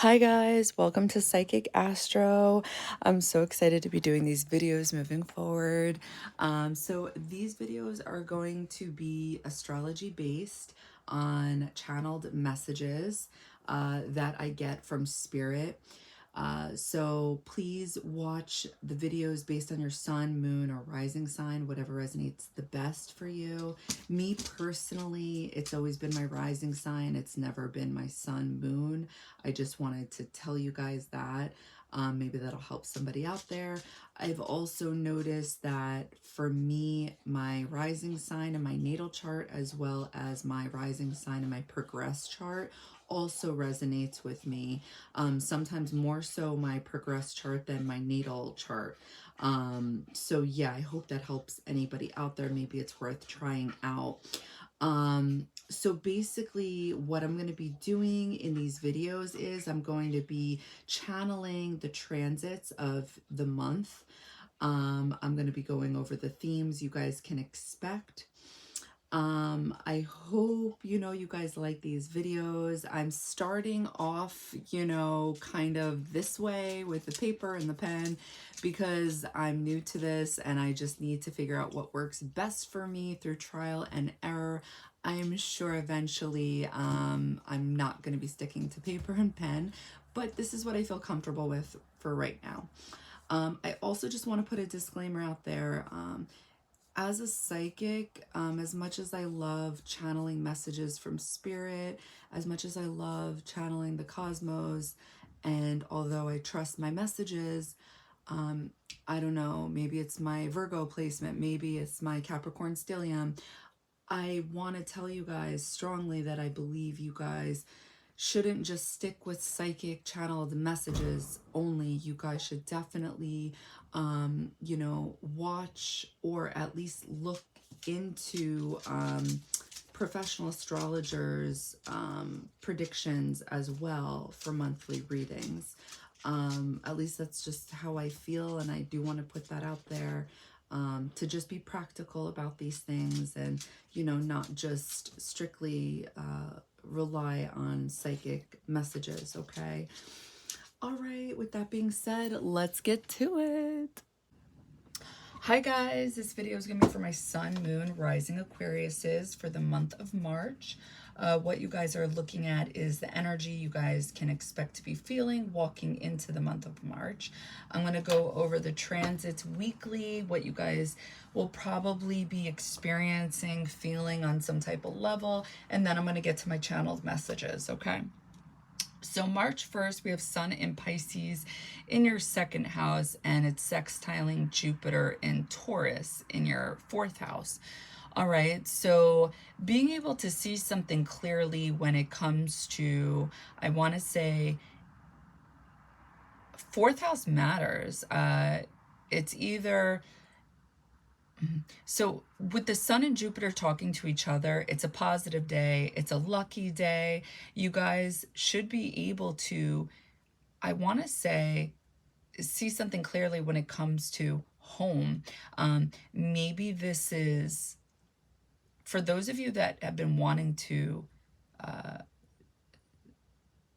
Hi guys, welcome to Psychic Astro. I'm so excited to be doing these videos moving forward. So these videos are going to be astrology based on channeled messages that I get from spirit. So please watch the videos based on your sun, moon, or rising sign, whatever resonates the best for you. Me personally, it's always been my rising sign. It's never been my sun, moon. I just wanted to tell you guys that. Maybe that'll help somebody out there. I've also noticed that for me, my rising sign and my natal chart, as well as my rising sign and my progress chart, also resonates with me. Sometimes more so my progress chart than my natal chart. So yeah, I hope that helps anybody out there. Maybe it's worth trying out. So basically what I'm going to be doing in these videos is I'm going to be channeling the transits of the month. I'm going to be going over the themes you guys can expect. I hope, you guys like these videos. I'm starting off, kind of this way with the paper and the pen because I'm new to this and I just need to figure out what works best for me through trial and error. I'm sure eventually I'm not going to be sticking to paper and pen, but this is what I feel comfortable with for right now. I also just want to put a disclaimer out there. As a psychic, as much as I love channeling messages from spirit, as much as I love channeling the cosmos, and although I trust my messages, I don't know, maybe it's my Virgo placement, maybe it's my Capricorn stellium. I want to tell you guys strongly that I believe you guys shouldn't just stick with psychic channeled messages only. You guys should definitely, watch or at least look into professional astrologers' predictions as well for monthly readings. At least that's just how I feel, and I do want to put that out there. To just be practical about these things and, not just strictly rely on psychic messages, okay? All right, with that being said, let's get to it. Hi guys, this video is going to be for my sun, moon, rising Aquariuses for the month of March. What you guys are looking at is the energy you guys can expect to be feeling walking into the month of March. I'm going to go over the transits weekly, what you guys will probably be experiencing, feeling on some type of level, and then I'm going to get to my channeled messages, okay? So March 1st, we have Sun in Pisces in your second house, and it's sextiling Jupiter in Taurus in your fourth house. All right, so being able to see something clearly when it comes to, I want to say, fourth house matters. It's either... So with the Sun and Jupiter talking to each other, it's a positive day. It's a lucky day. You guys should be able to, I want to say, see something clearly when it comes to home. Maybe this is, for those of you that have been wanting to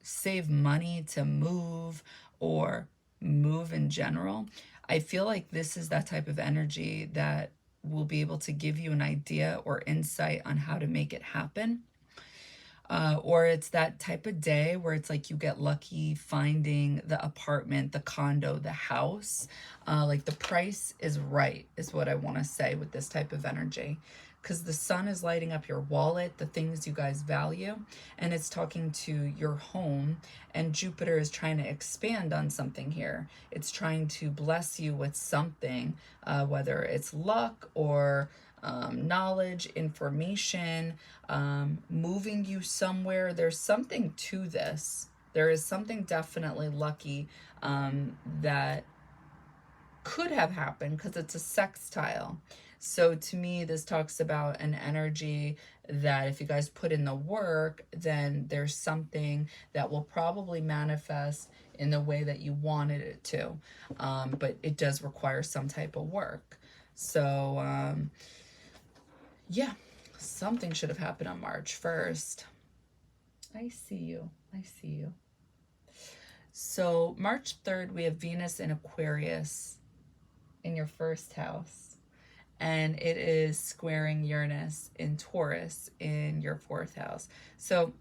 save money to move or move in general, I feel like this is that type of energy that will be able to give you an idea or insight on how to make it happen. Or it's that type of day where it's like you get lucky finding the apartment, the condo, the house. Like the price is right, is what I want to say with this type of energy. Because the sun is lighting up your wallet, the things you guys value, and it's talking to your home. And Jupiter is trying to expand on something here. It's trying to bless you with something, whether it's luck or knowledge, information, moving you somewhere. There's something to this. There is something definitely lucky that could have happened because it's a sextile. So to me, this talks about an energy that if you guys put in the work, then there's something that will probably manifest in the way that you wanted it to. But it does require some type of work. So, yeah, something should have happened on March 1st. I see you. I see you. So March 3rd, we have Venus in Aquarius in your first house. And it is squaring Uranus in Taurus in your fourth house. So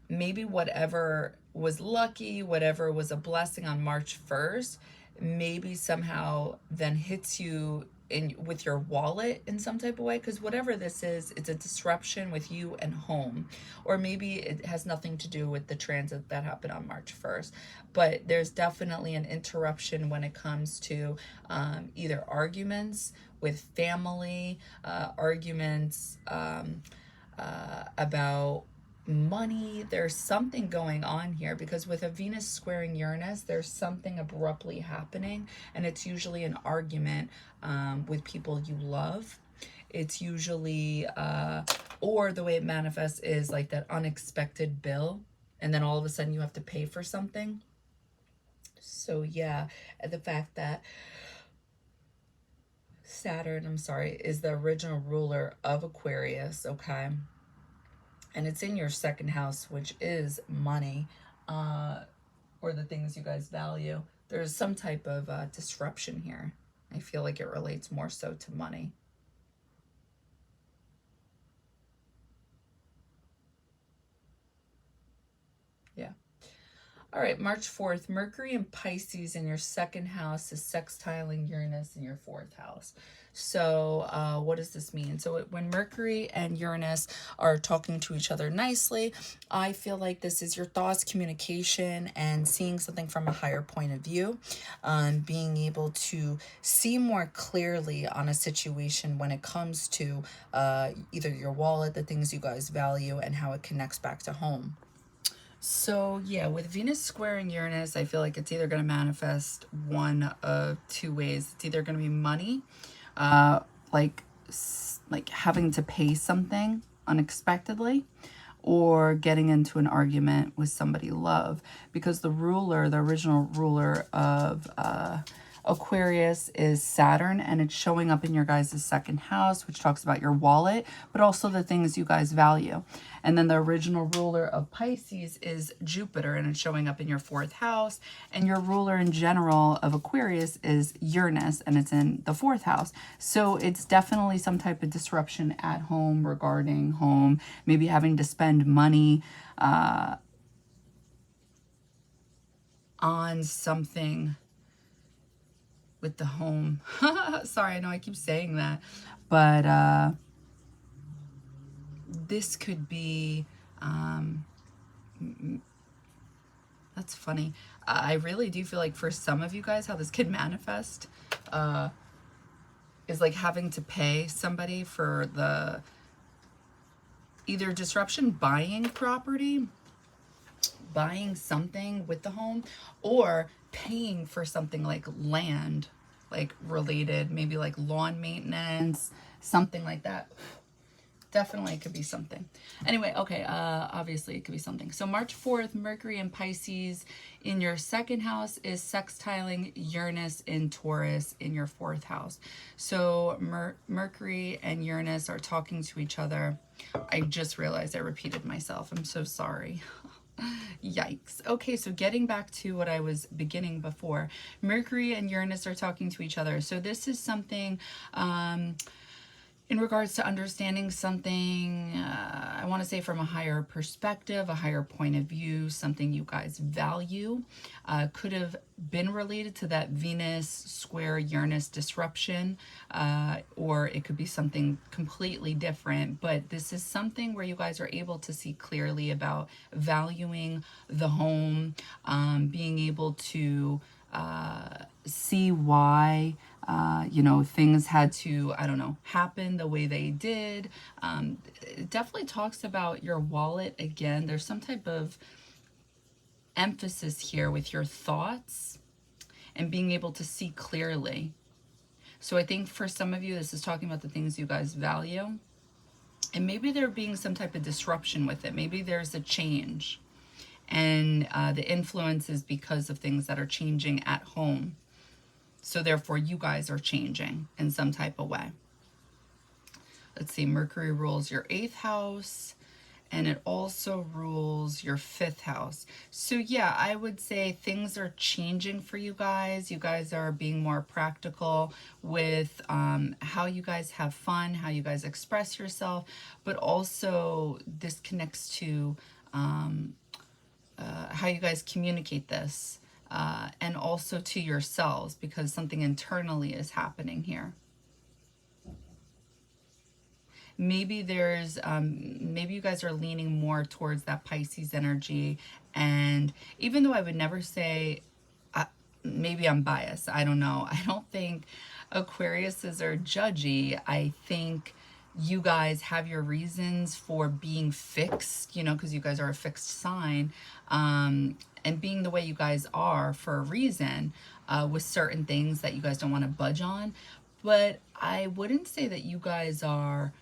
maybe whatever was lucky, whatever was a blessing on March 1st, maybe somehow then hits you in with your wallet in some type of way, because whatever this is, it's a disruption with you and home. Or maybe it has nothing to do with the transit that happened on March 1st, but there's definitely an interruption when it comes to either arguments with family, arguments about money. There's something going on here, because with a Venus squaring Uranus, there's something abruptly happening, and it's usually an argument with people you love. It's usually or the way it manifests is like that unexpected bill, and then all of a sudden you have to pay for something. So yeah, the fact that Saturn, I'm sorry, is the original ruler of Aquarius, okay? And it's in your second house, which is money, or the things you guys value. There's some type of disruption here. I feel like it relates more so to money. Yeah. All right, March 4th, Mercury in Pisces in your second house is sextiling Uranus in your fourth house. So what does this mean? So when Mercury and Uranus are talking to each other nicely, I feel like this is your thoughts, communication, and seeing something from a higher point of view, being able to see more clearly on a situation when it comes to either your wallet, the things you guys value, and how it connects back to home. So yeah, with Venus squaring Uranus, I feel like it's either going to manifest one of two ways. It's either going to be money, like having to pay something unexpectedly, or getting into an argument with somebody you love, because the ruler, the original ruler of Aquarius is Saturn, and it's showing up in your guys' second house, which talks about your wallet, but also the things you guys value. And then the original ruler of Pisces is Jupiter, and it's showing up in your fourth house. And your ruler in general of Aquarius is Uranus, and it's in the fourth house. So it's definitely some type of disruption at home, regarding home, maybe having to spend money on something with the home. Sorry, I know I keep saying that, but this could be, that's funny. I really do feel like for some of you guys, how this could manifest is like having to pay somebody for the either disruption, buying property, buying something with the home, or paying for something like land, like related, maybe like lawn maintenance, something like that. Definitely it could be something. Anyway, okay, obviously it could be something. So March 4th, Mercury in Pisces in your second house is sextiling Uranus in Taurus in your fourth house. So Mercury and Uranus are talking to each other. I just realized I repeated myself. I'm so sorry. Yikes. Okay, so getting back to what I was beginning before, Mercury and Uranus are talking to each other. So this is something in regards to understanding something, I want to say from a higher perspective, a higher point of view, something you guys value. Could have been related to that Venus square Uranus disruption, or it could be something completely different. But this is something where you guys are able to see clearly about valuing the home, being able to see why you know, things had to, I don't know, happen the way they did. It definitely talks about your wallet again. There's some type of emphasis here with your thoughts and being able to see clearly. So I think for some of you, this is talking about the things you guys value. And maybe there being some type of disruption with it. Maybe there's a change. And the influence is because of things that are changing at home. So therefore, you guys are changing in some type of way. Let's see, Mercury rules your 8th house. and it also rules your 5th house. So yeah, I would say things are changing for you guys. You guys are being more practical with how you guys have fun, how you guys express yourself, but also this connects to how you guys communicate this, and also to yourselves, because something internally is happening here. Maybe there's maybe you guys are leaning more towards that Pisces energy, and even though I would never say, maybe I'm biased, I don't know, I don't think Aquariuses are judgy. I think you guys have your reasons for being fixed, you know, because you guys are a fixed sign, and being the way you guys are for a reason, with certain things that you guys don't want to budge on. But I wouldn't say that you guys are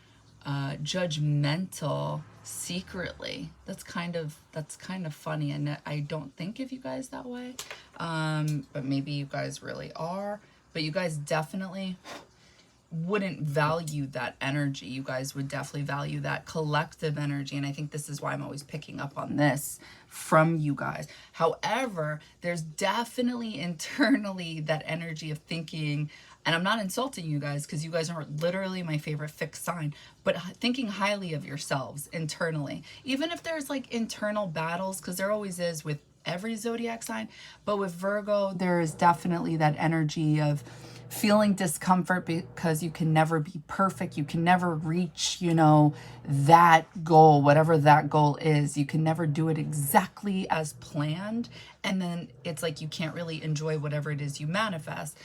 judgmental secretly. That's kind of funny, and I don't think of you guys that way. But maybe you guys really are. But you guys definitely wouldn't value that energy. You guys would definitely value that collective energy, and I think this is why I'm always picking up on this from you guys. However, there's definitely internally that energy of thinking, and I'm not insulting you guys because you guys are literally my favorite fixed sign, but thinking highly of yourselves internally, even if there's like internal battles, because there always is with every zodiac sign. But with Virgo, there is definitely that energy of feeling discomfort because you can never be perfect. You can never reach, you know, that goal, whatever that goal is. You can never do it exactly as planned. And then it's like you can't really enjoy whatever it is you manifest.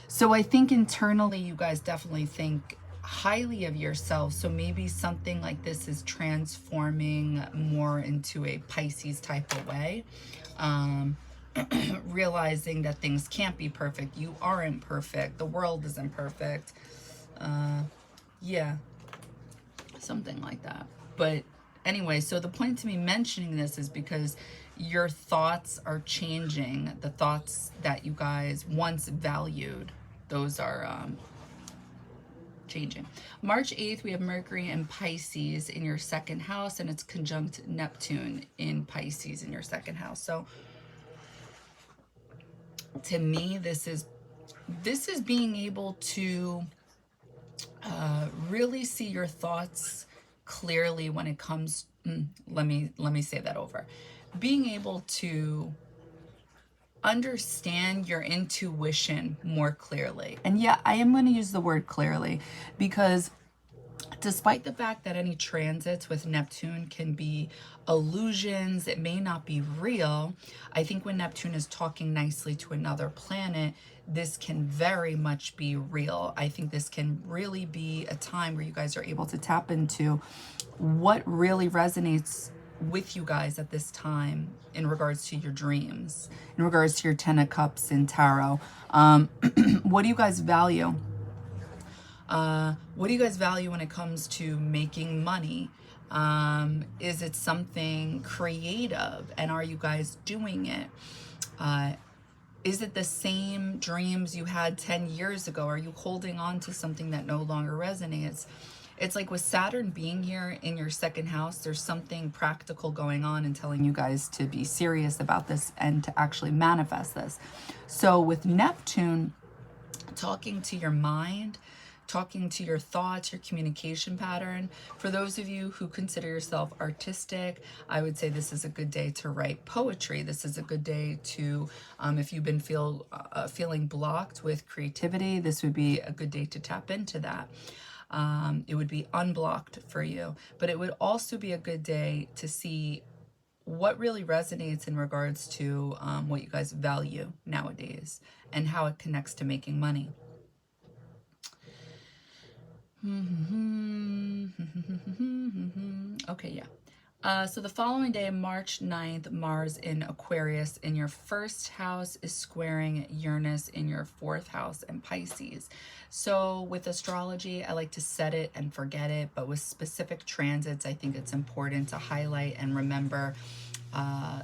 So I think internally you guys definitely think highly of yourself. So maybe something like this is transforming more into a Pisces type of way. Realizing that things can't be perfect. You aren't perfect. The world isn't perfect. Yeah, something like that. But anyway, so the point to me mentioning this is because your thoughts are changing. The thoughts that you guys once valued, those are changing. March 8th, we have Mercury in Pisces in your 2nd house, and it's conjunct Neptune in Pisces in your 2nd house. So to me, this is being able to really see your thoughts clearly when it comes, let me say that over. Being able to understand your intuition more clearly. And yeah, I am going to use the word clearly, because despite the fact that any transits with Neptune can be illusions, it may not be real, I think when Neptune is talking nicely to another planet, this can very much be real. I think this can really be a time where you guys are able to tap into what really resonates with you guys at this time in regards to your dreams, in regards to your 10 of Cups in Tarot. What do you guys value? What do you guys value when it comes to making money? Is it something creative, and are you guys doing it? Is it the same dreams you had 10 years ago? Are you holding on to something that no longer resonates? It's like with Saturn being here in your 2nd house, there's something practical going on and telling you guys to be serious about this and to actually manifest this. So with Neptune, talking to your mind, talking to your thoughts, your communication pattern. For those of you who consider yourself artistic, I would say this is a good day to write poetry. This is a good day to, if you've been feeling blocked with creativity, this would be a good day to tap into that. It would be unblocked for you, but it would also be a good day to see what really resonates in regards to what you guys value nowadays and how it connects to making money. Okay, yeah. So the following day, March 9th, Mars in Aquarius in your 1st house is squaring Uranus in your 4th house in Pisces. So with astrology, I like to set it and forget it, but with specific transits, I think it's important to highlight and remember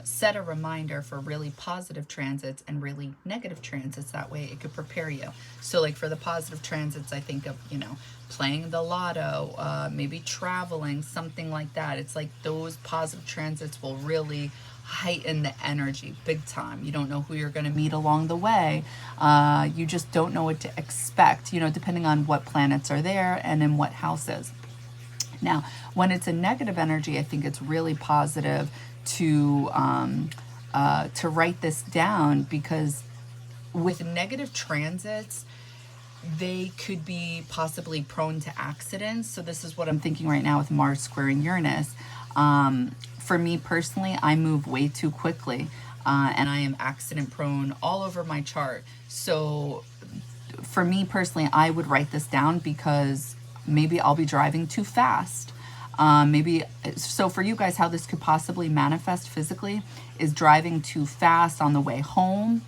set a reminder for really positive transits and really negative transits. That way it could prepare you. So like for the positive transits, I think of, you know, playing the lotto, maybe traveling, something like that. It's like those positive transits will really heighten the energy big time. You don't know who you're going to meet along the way. You just don't know what to expect, you know, depending on what planets are there and in what houses. Now, when it's a negative energy, I think it's really positive to write this down, because with negative transits, they could be possibly prone to accidents. So this is what I'm thinking right now with Mars squaring Uranus. For me personally, I move way too quickly, and I am accident prone all over my chart. So for me personally, I would write this down, because maybe I'll be driving too fast. Maybe, so for you guys, how this could possibly manifest physically is driving too fast on the way home.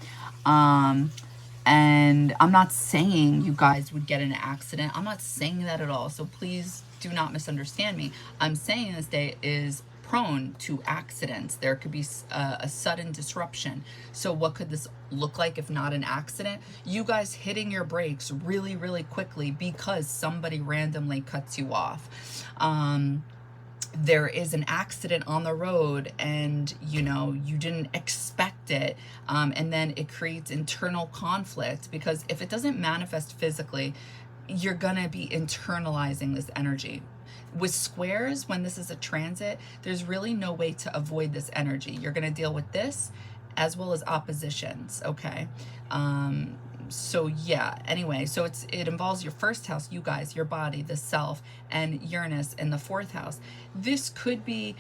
And I'm not saying you guys would get in an accident. I'm not saying that at all. So please do not misunderstand me. I'm saying this day is prone to accidents. There could be a sudden disruption. So what could this look like if not an accident? You guys hitting your brakes really, really quickly because somebody randomly cuts you off. There is an accident on the road and, you know, you didn't expect it. And then it creates internal conflict, because if it doesn't manifest physically, you're going to be internalizing this energy. With squares, when this is a transit, there's really no way to avoid this energy. You're going to deal with this as well as oppositions, okay? So yeah, anyway, so it involves your first house, you guys, your body, the self, and Uranus in the fourth house. This could be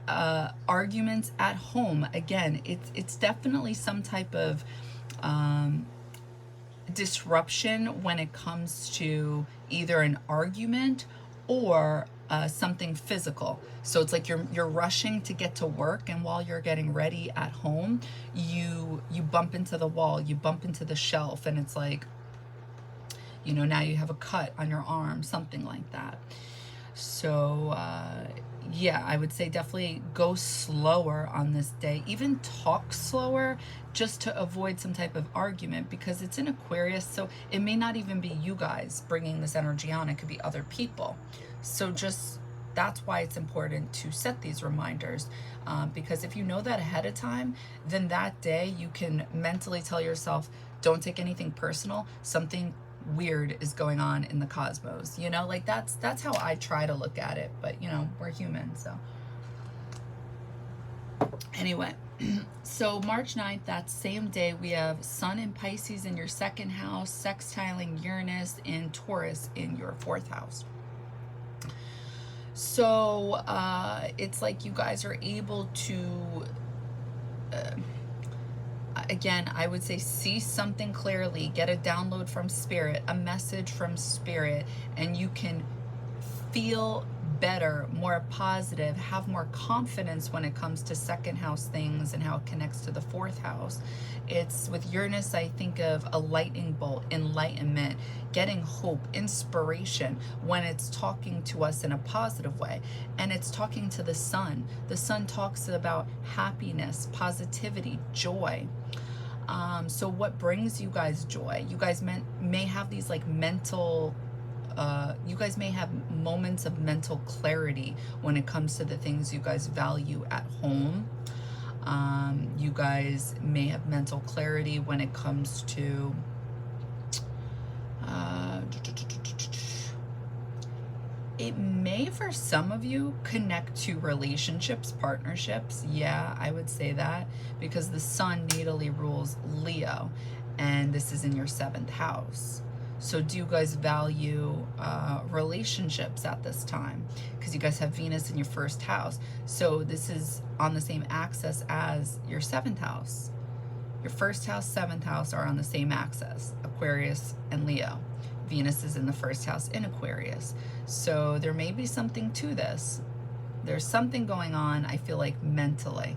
arguments at home. Again, it's definitely some type of disruption when it comes to either an argument or something physical. So it's like you're rushing to get to work, and while you're getting ready at home, you bump into the wall, you bump into the shelf, and it's like, you know, now you have a cut on your arm, something like that. So yeah, I would say definitely go slower on this day. Even talk slower, just to avoid some type of argument, because it's in Aquarius, so it may not even be you guys bringing this energy on. It could be other people. So just, that's why it's important to set these reminders, because if you know that ahead of time, then that day you can mentally tell yourself, don't take anything personal. Something weird is going on in the cosmos, you know, like that's how I try to look at it. But you know, we're human. So anyway, so March 9th, that same day, we have Sun in Pisces in your second house, sextiling Uranus in Taurus in your fourth house. So it's like you guys are able to again, I would say see something clearly, get a download from spirit, a message from spirit, and you can feel better, more positive, have more confidence when it comes to second house things and how it connects to the fourth house. It's with Uranus, I think of a lightning bolt, enlightenment, getting hope, inspiration when it's talking to us in a positive way. And it's talking to the sun. The sun talks about happiness, positivity, joy. So what brings you guys joy? You guys may have these like mental you guys may have moments of mental clarity when it comes to the things you guys value at home. You guys may have mental clarity when it comes to it may, for some of you, connect to relationships, partnerships. Yeah, I would say that, because the sun natally rules Leo, and this is in your seventh house. So do you guys value relationships at this time? Because you guys have Venus in your first house. So this is on the same axis as your seventh house. Your first house, seventh house are on the same axis, Aquarius and Leo. Venus is in the first house in Aquarius. So there may be something to this. There's something going on, I feel like, mentally.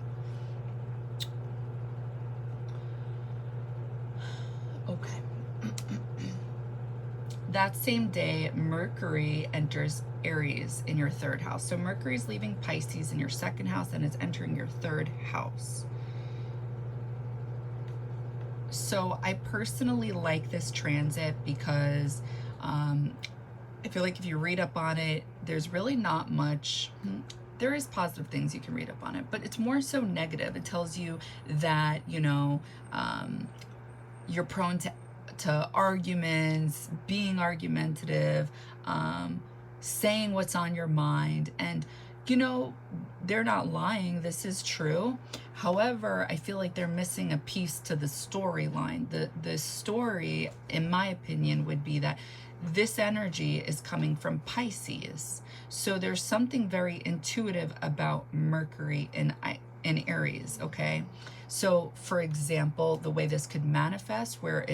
Okay. that same day, Mercury enters Aries in your third house. So Mercury's leaving Pisces in your second house and it's entering your third house. So I personally like this transit because I feel like if you read up on it, there's really not much. There is positive things you can read up on it, but it's more so negative. It tells you that, you know, you're prone to arguments, being argumentative, saying what's on your mind. And, you know, they're not lying. This is true. However, I feel like they're missing a piece to the storyline. The story, in my opinion, would be that this energy is coming from Pisces. So there's something very intuitive about Mercury in Aries, okay? So for example, the way this could manifest, where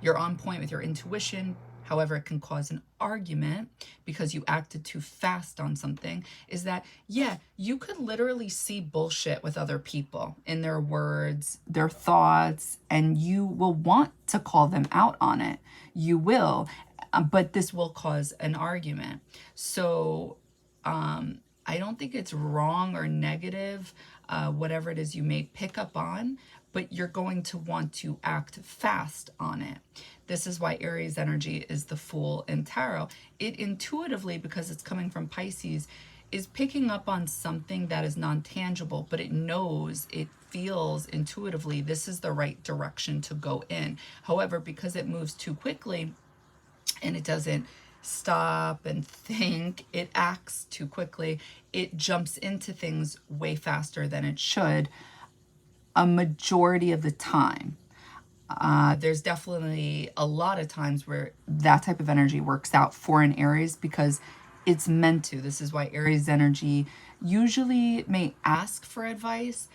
you're on point with your intuition, however it can cause an argument because you acted too fast on something, is that, yeah, you could literally see bullshit with other people in their words, their thoughts, and you will want to call them out on it. You will, but this will cause an argument. So I don't think it's wrong or negative, whatever it is you may pick up on, but you're going to want to act fast on it. This is why Aries energy is the Fool in Tarot. It intuitively, because it's coming from Pisces, is picking up on something that is non-tangible, but it knows, it feels intuitively this is the right direction to go in. However, because it moves too quickly and it doesn't stop and think, it acts too quickly, it jumps into things way faster than it should a majority of the time. There's definitely a lot of times where that type of energy works out for an Aries because it's meant to. This is why Aries energy usually may ask for advice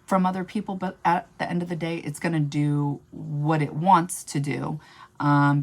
from other people, but at the end of the day, it's going to do what it wants to do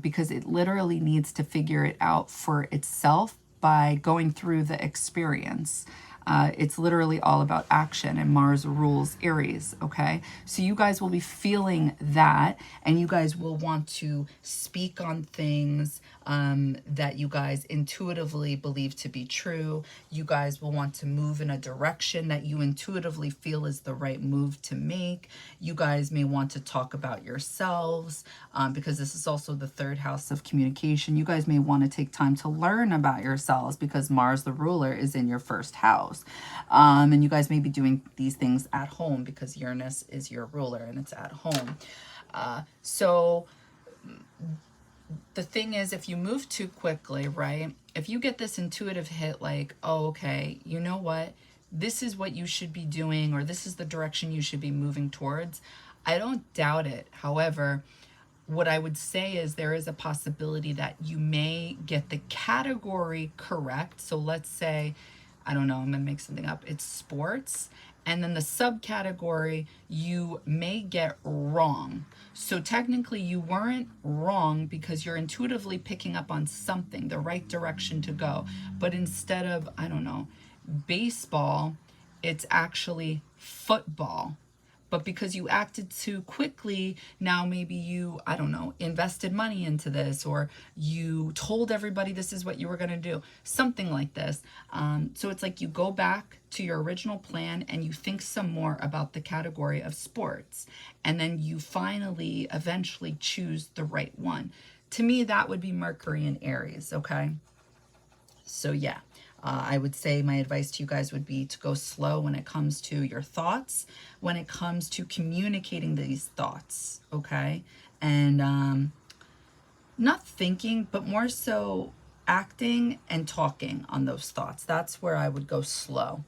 because it literally needs to figure it out for itself by going through the experience. It's literally all about action, and Mars rules Aries, okay? So you guys will be feeling that, and you guys will want to speak on things that you guys intuitively believe to be true. You guys will want to move in a direction that you intuitively feel is the right move to make. You guys may want to talk about yourselves because this is also the third house of communication. You guys may want to take time to learn about yourselves because Mars, the ruler, is in your first house. And you guys may be doing these things at home because Uranus is your ruler and it's at home. So the thing is, if you move too quickly, right? If you get this intuitive hit like, oh, okay, you know what? This is what you should be doing, or this is the direction you should be moving towards. I don't doubt it. However, what I would say is there is a possibility that you may get the category correct. So let's say, I don't know, I'm going to make something up. It's sports. And then the subcategory you may get wrong. So technically you weren't wrong because you're intuitively picking up on something, the right direction to go. But instead of, I don't know, baseball, it's actually football. But because you acted too quickly, now maybe you, I don't know, invested money into this, or you told everybody this is what you were going to do, something like this. So it's like you go back to your original plan and you think some more about the category of sports. And then you finally, eventually choose the right one. To me, that would be Mercury in Aries, okay? So yeah. I would say my advice to you guys would be to go slow when it comes to your thoughts, when it comes to communicating these thoughts, okay? And not thinking, but more so acting and talking on those thoughts. That's where I would go slow.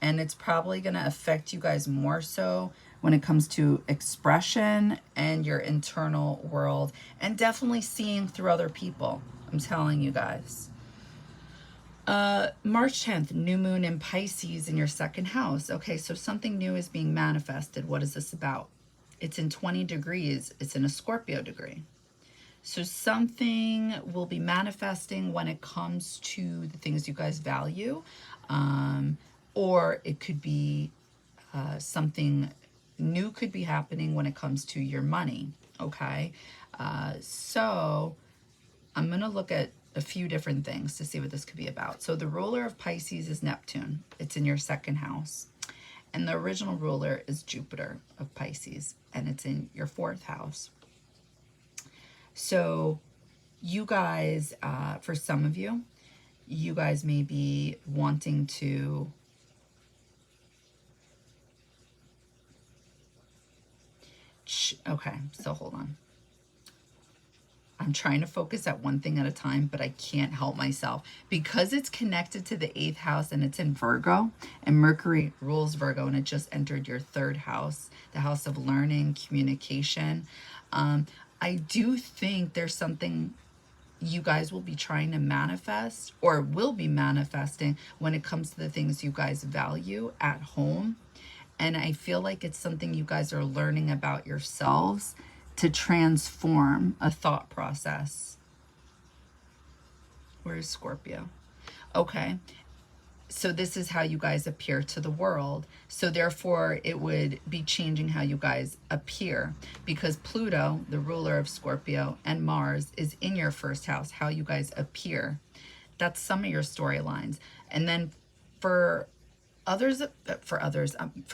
And it's probably going to affect you guys more so when it comes to expression and your internal world, and definitely seeing through other people. I'm telling you guys. March 10th, new moon in Pisces in your second house. Okay, so something new is being manifested. What is this about? It's in 20 degrees. It's in a Scorpio degree. So something will be manifesting when it comes to the things you guys value. Or it could be something new could be happening when it comes to your money. Okay, so I'm going to look at a few different things to see what this could be about. So the ruler of Pisces is Neptune. It's in your second house. And the original ruler is Jupiter of Pisces, and it's in your fourth house. So you guys, for some of you, you guys may be wanting to okay, so hold on. I'm trying to focus at one thing at a time, but I can't help myself. Because it's connected to the 8th house and it's in Virgo, and Mercury rules Virgo, and it just entered your 3rd house, the house of learning, communication. I do think there's something you guys will be trying to manifest, or will be manifesting, when it comes to the things you guys value at home. And I feel like it's something you guys are learning about yourselves to transform a thought process. Where is Scorpio? Okay. So this is how you guys appear to the world. So therefore, it would be changing how you guys appear, because Pluto, the ruler of Scorpio, and Mars is in your 1st house, how you guys appear. That's some of your storylines. And then for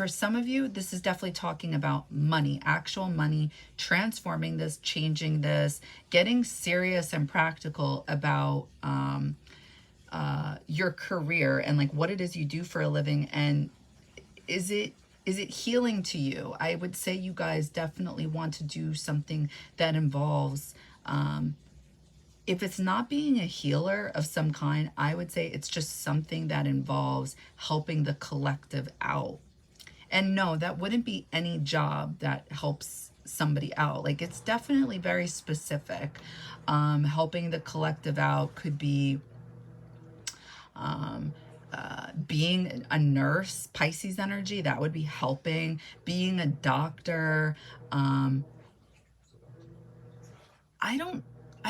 some of you, this is definitely talking about money, actual money, transforming this, changing this, getting serious and practical about your career and like what it is you do for a living. And is it healing to you? I would say you guys definitely want to do something that involves, if it's not being a healer of some kind, I would say it's just something that involves helping the collective out. And no, that wouldn't be any job that helps somebody out. Like, it's definitely very specific. Helping the collective out could be being a nurse, Pisces energy, that would be helping. Being a doctor. I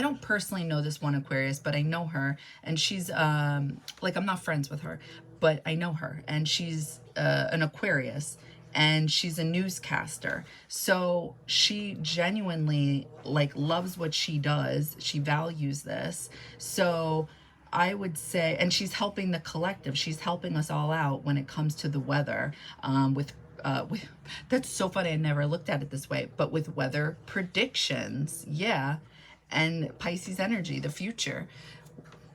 don't personally know this one Aquarius, but I know her, and she's like, I'm not friends with her, but I know her, and she's an Aquarius, and she's a newscaster. So she genuinely like loves what she does. She values this. So I would say, and she's helping the collective. She's helping us all out when it comes to the weather, with that's so funny. I never looked at it this way, but with weather predictions. Yeah. And Pisces energy, the future.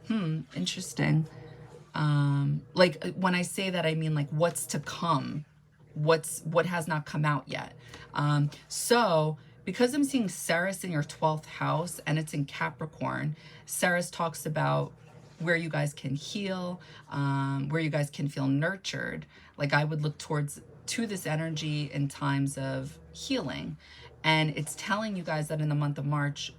Interesting. Like when I say that, I mean like what's to come, what has not come out yet. So because I'm seeing Ceres in your 12th house and it's in Capricorn, Ceres talks about where you guys can heal, where you guys can feel nurtured. Like I would look to this energy in times of healing. And it's telling you guys that in the month of March,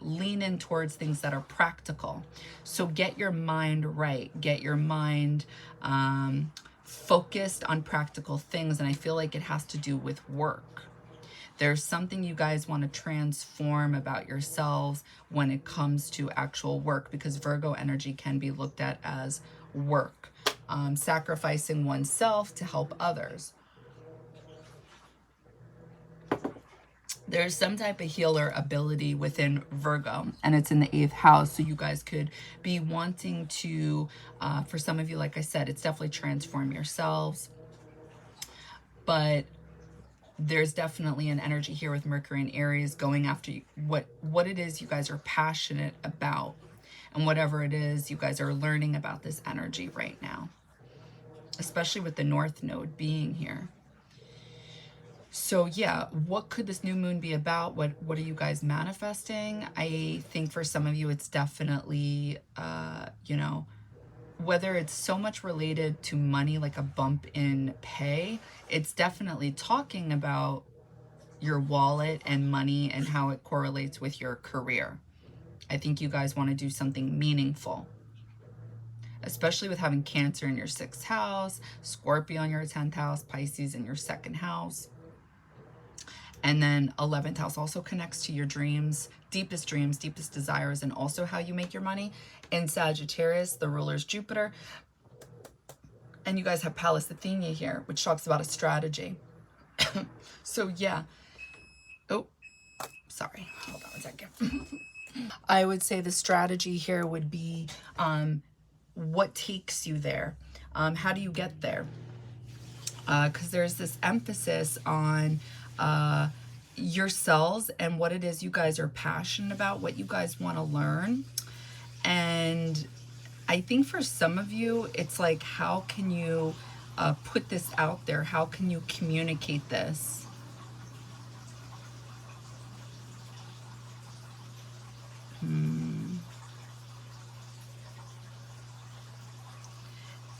lean in towards things that are practical. So get your mind right, get your mind focused on practical things. And I feel like it has to do with work. There's something you guys want to transform about yourselves when it comes to actual work, because Virgo energy can be looked at as work, sacrificing oneself to help others. There's some type of healer ability within Virgo, and it's in the 8th house. So you guys could be wanting to, for some of you, like I said, it's definitely transform yourselves. But there's definitely an energy here with Mercury and Aries going after what it is you guys are passionate about. And whatever it is, you guys are learning about this energy right now, especially with the North Node being here. So yeah, what could this new moon be about? What are you guys manifesting? I think for some of you, it's definitely, you know, whether it's so much related to money, like a bump in pay, it's definitely talking about your wallet and money and how it correlates with your career. I think you guys want to do something meaningful, especially with having Cancer in your 6th house, Scorpio in your 10th house, Pisces in your 2nd house. And then 11th house also connects to your dreams, deepest desires, and also how you make your money. In Sagittarius, the ruler is Jupiter. And you guys have Pallas Athena here, which talks about a strategy. So yeah. Oh, sorry. Hold on a second. I would say the strategy here would be what takes you there? How do you get there? Because there's this emphasis on yourselves and what it is you guys are passionate about, what you guys want to learn. And I think for some of you, it's like, how can you put this out there? How can you communicate this?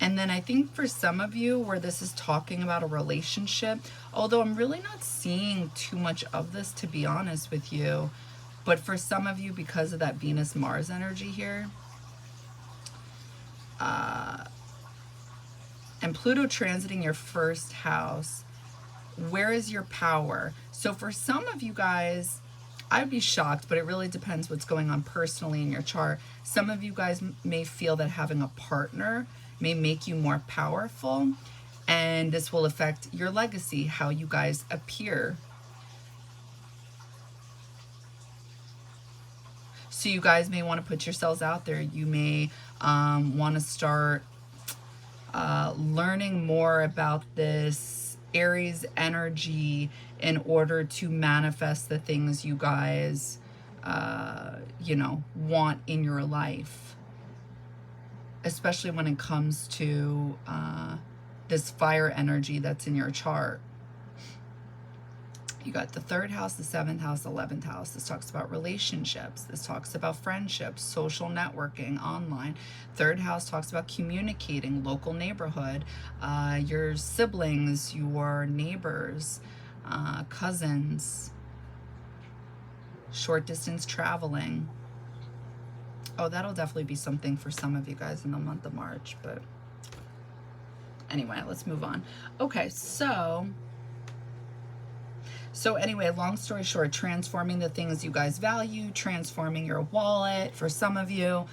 And then I think for some of you where this is talking about a relationship, although I'm really not seeing too much of this, to be honest with you, but for some of you, because of that Venus-Mars energy here, and Pluto transiting your first house, where is your power? So for some of you guys, I'd be shocked, but it really depends what's going on personally in your chart. Some of you guys may feel that having a partner may make you more powerful, and this will affect your legacy, how you guys appear. So you guys may want to put yourselves out there. You may want to start learning more about this Aries energy in order to manifest the things you guys, you know, want in your life. Especially when it comes to this fire energy that's in your chart. You got the 3rd house, the 7th house, 11th house. This talks about relationships. This talks about friendships, social networking, online. 3rd house talks about communicating, local neighborhood, your siblings, your neighbors, cousins, short distance traveling. Oh, that'll definitely be something for some of you guys in the month of March, but anyway, let's move on. Okay, so anyway, long story short, transforming the things you guys value, transforming your wallet for some of you,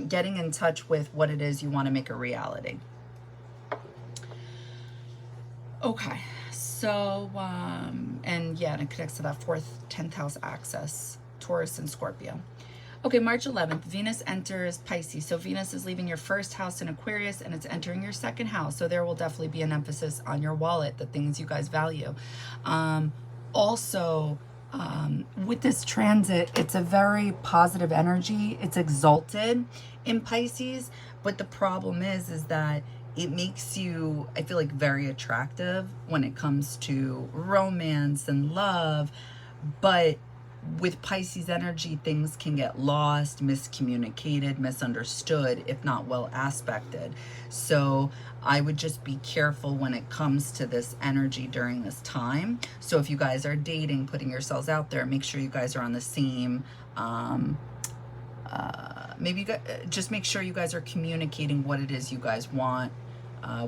getting in touch with what it is you want to make a reality. Okay, so, and yeah, and it connects to that 4th, 10th house axis, Taurus and Scorpio. Okay, March 11th, Venus enters Pisces. So Venus is leaving your 1st house in Aquarius and it's entering your 2nd house. So there will definitely be an emphasis on your wallet, the things you guys value. Also, with this transit, it's a very positive energy. It's exalted in Pisces. But the problem is that it makes you, I feel like, very attractive when it comes to romance and love. But with Pisces energy, things can get lost, miscommunicated, misunderstood, if not well aspected. So I would just be careful when it comes to this energy during this time. So if you guys are dating, putting yourselves out there, make sure you guys are on the same, maybe you guys, just make sure you guys are communicating what it is you guys want,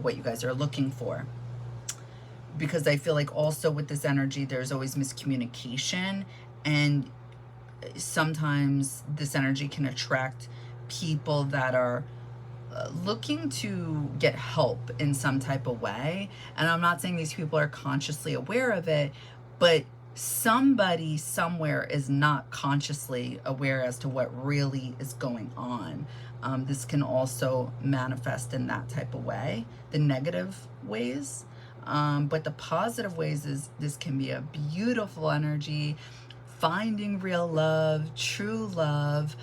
what you guys are looking for. Because I feel like also with this energy, there's always miscommunication. And sometimes this energy can attract people that are looking to get help in some type of way. And I'm not saying these people are consciously aware of it, but somebody somewhere is not consciously aware as to what really is going on. This can also manifest in that type of way, the negative ways. But the positive ways is this can be a beautiful energy, finding real love, true love,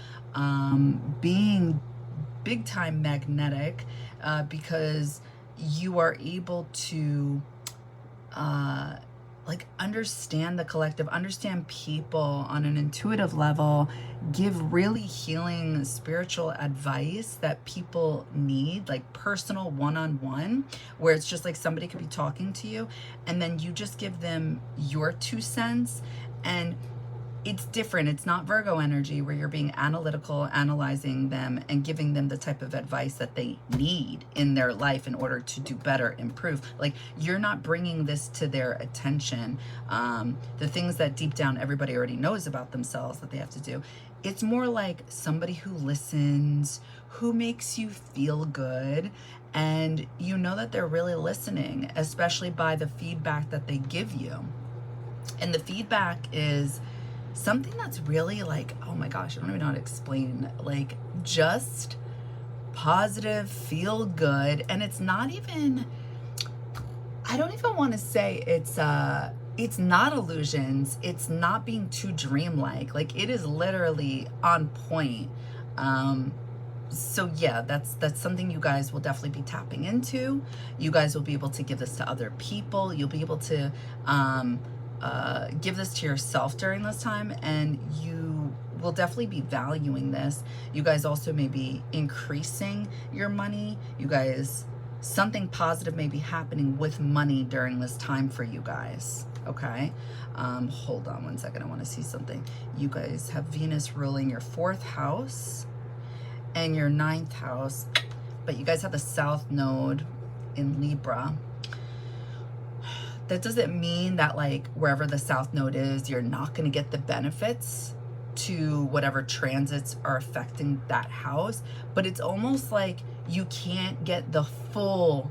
being big time magnetic, because you are able to like understand the collective, understand people on an intuitive level, give really healing spiritual advice that people need, like personal one-on-one, where it's just like somebody could be talking to you and then you just give them your 2 cents. And it's different. It's not Virgo energy where you're being analytical, analyzing them and giving them the type of advice that they need in their life in order to do better, improve. Like, you're not bringing this to their attention. The things that deep down everybody already knows about themselves that they have to do. It's more like somebody who listens, who makes you feel good, and you know that they're really listening, especially by the feedback that they give you. And the feedback is something that's really like, oh my gosh, I don't even know how to explain, like just positive, feel good. And it's not even, I don't even want to say it's not illusions. It's not being too dreamlike. Like it is literally on point. So yeah, that's something you guys will definitely be tapping into. You guys will be able to give this to other people. You'll be able to give this to yourself during this time, and you will definitely be valuing this. You guys also may be increasing your money. You guys, something positive may be happening with money during this time for you guys. Okay, hold on one second. I want to see something. You guys have Venus ruling your 4th house and your 9th house, but you guys have the South Node in Libra. That doesn't mean that like wherever the South Node is, you're not going to get the benefits to whatever transits are affecting that house, but it's almost like you can't get the full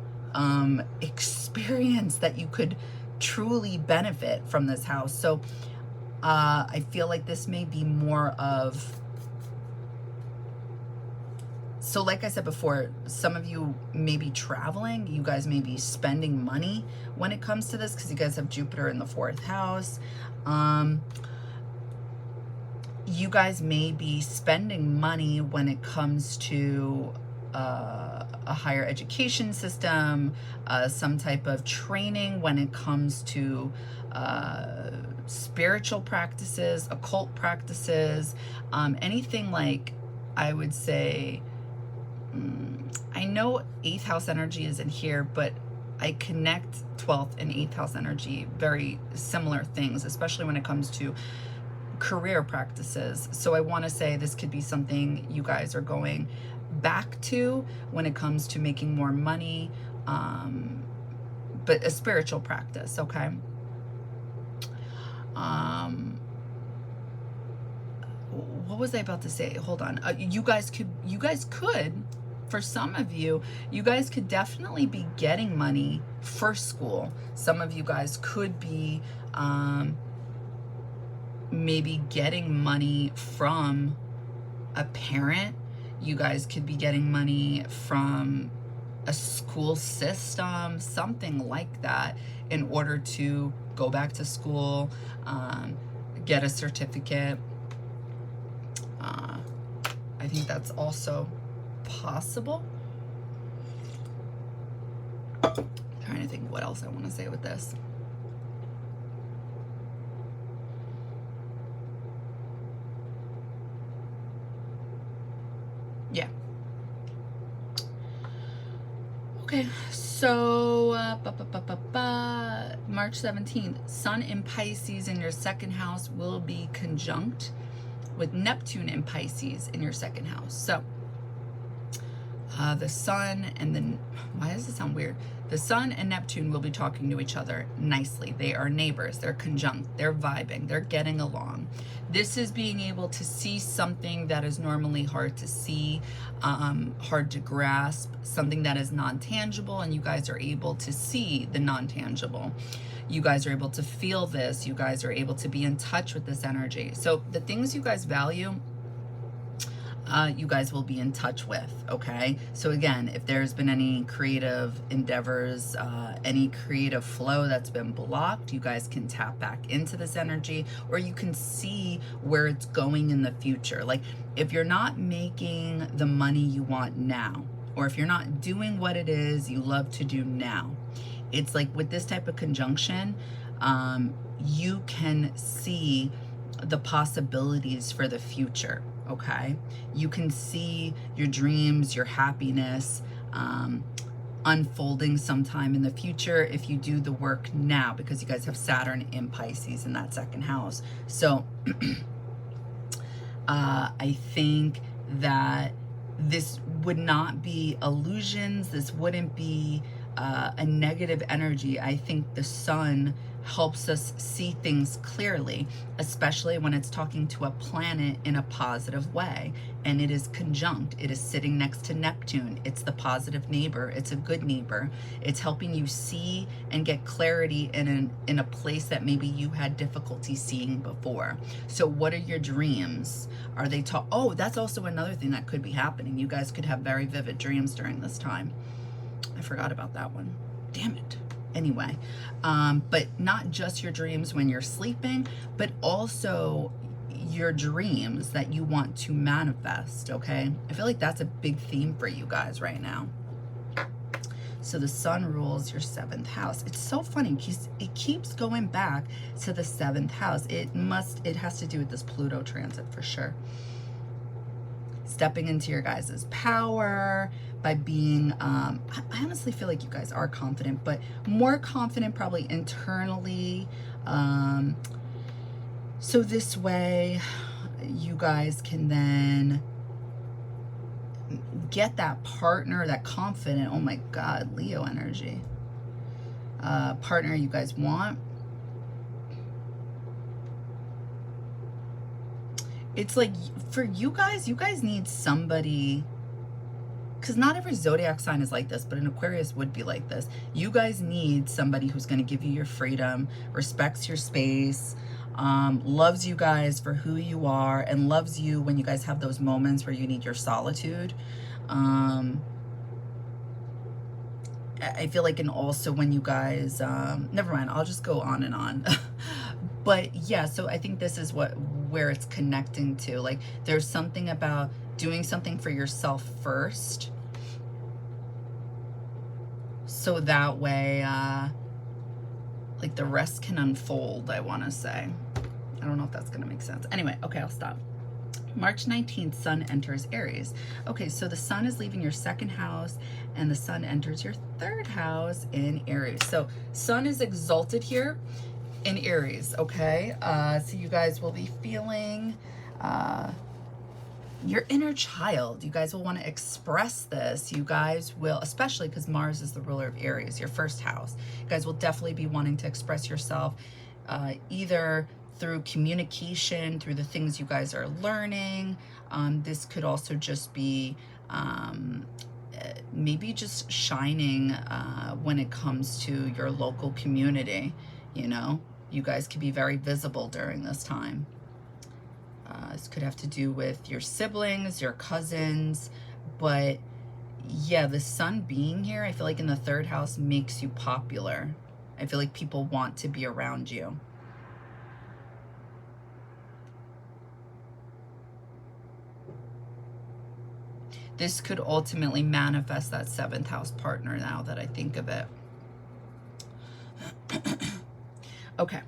experience that you could truly benefit from this house. So I feel like this may be more of, so like I said before, some of you may be traveling. You guys may be spending money when it comes to this because you guys have Jupiter in the 4th house. You guys may be spending money when it comes to a higher education system, some type of training when it comes to spiritual practices, occult practices, anything like, I would say, I know 8th house energy is in here, but I connect 12th and 8th house energy, very similar things, especially when it comes to career practices. So I want to say this could be something you guys are going back to when it comes to making more money, but a spiritual practice, okay? What was I about to say? Hold on. You guys could, for some of you, you guys could definitely be getting money for school. Some of you guys could be maybe getting money from a parent. You guys could be getting money from a school system, something like that, in order to go back to school, get a certificate. I think that's also possible. I'm trying to think what else I want to say with this. Yeah. Okay, so March 17th, Sun in Pisces in your 2nd house will be conjunct with Neptune in Pisces in your 2nd house. So the Sun and the, why does it sound weird? The Sun and Neptune will be talking to each other nicely. They are neighbors, they're conjunct, they're vibing, they're getting along. This is being able to see something that is normally hard to see, hard to grasp, something that is non-tangible, and you guys are able to see the non-tangible. You guys are able to feel this. You guys are able to be in touch with this energy. So the things you guys value, you guys will be in touch with, okay? So again, if there's been any creative endeavors, any creative flow that's been blocked, you guys can tap back into this energy, or you can see where it's going in the future. Like if you're not making the money you want now, or if you're not doing what it is you love to do now, it's like with this type of conjunction, you can see the possibilities for the future, okay? You can see your dreams, your happiness unfolding sometime in the future if you do the work now, because you guys have Saturn in Pisces in that 2nd house. So I think that this would not be illusions. This wouldn't be a negative energy. I think the Sun helps us see things clearly, especially when it's talking to a planet in a positive way. And it is conjunct, it is sitting next to Neptune, it's the positive neighbor, it's a good neighbor. It's helping you see and get clarity in a place that maybe you had difficulty seeing before. So what are your dreams? Are they oh, that's also another thing that could be happening. You guys could have very vivid dreams during this time. I forgot about that one. Damn it. Anyway, but not just your dreams when you're sleeping, but also your dreams that you want to manifest, okay? I feel like that's a big theme for you guys right now. So the sun rules your 7th house. It's so funny because it keeps going back to the 7th house. It has to do with this Pluto transit for sure. Stepping into your guys' power by being, I honestly feel like you guys are confident, but more confident probably internally. So this way you guys can then get that partner, that confident, oh my God, Leo energy, partner you guys want. It's like for you guys need somebody, because not every zodiac sign is like this, but an Aquarius would be like this. You guys need somebody who's going to give you your freedom, respects your space, loves you guys for who you are, and loves you when you guys have those moments where you need your solitude. I feel like, and also when you guys, never mind, I'll just go on and on. But yeah, so I think this is where it's connecting to. Like, there's something about doing something for yourself first, so that way, like the rest can unfold, I want to say. I don't know if that's going to make sense. Anyway, okay, I'll stop. March 19th, Sun enters Aries. Okay, so the Sun is leaving your 2nd house and the Sun enters your 3rd house in Aries. So Sun is exalted here in Aries, okay? So you guys will be feeling your inner child. You guys will want to express this. You guys will, especially because Mars is the ruler of Aries, your 1st house. You guys will definitely be wanting to express yourself either through communication, through the things you guys are learning. This could also just be maybe just shining when it comes to your local community. You know, you guys could be very visible during this time. This could have to do with your siblings, your cousins, but yeah, the Sun being here, I feel like in the 3rd house makes you popular. I feel like people want to be around you. This could ultimately manifest that 7th house partner now that I think of it. Okay,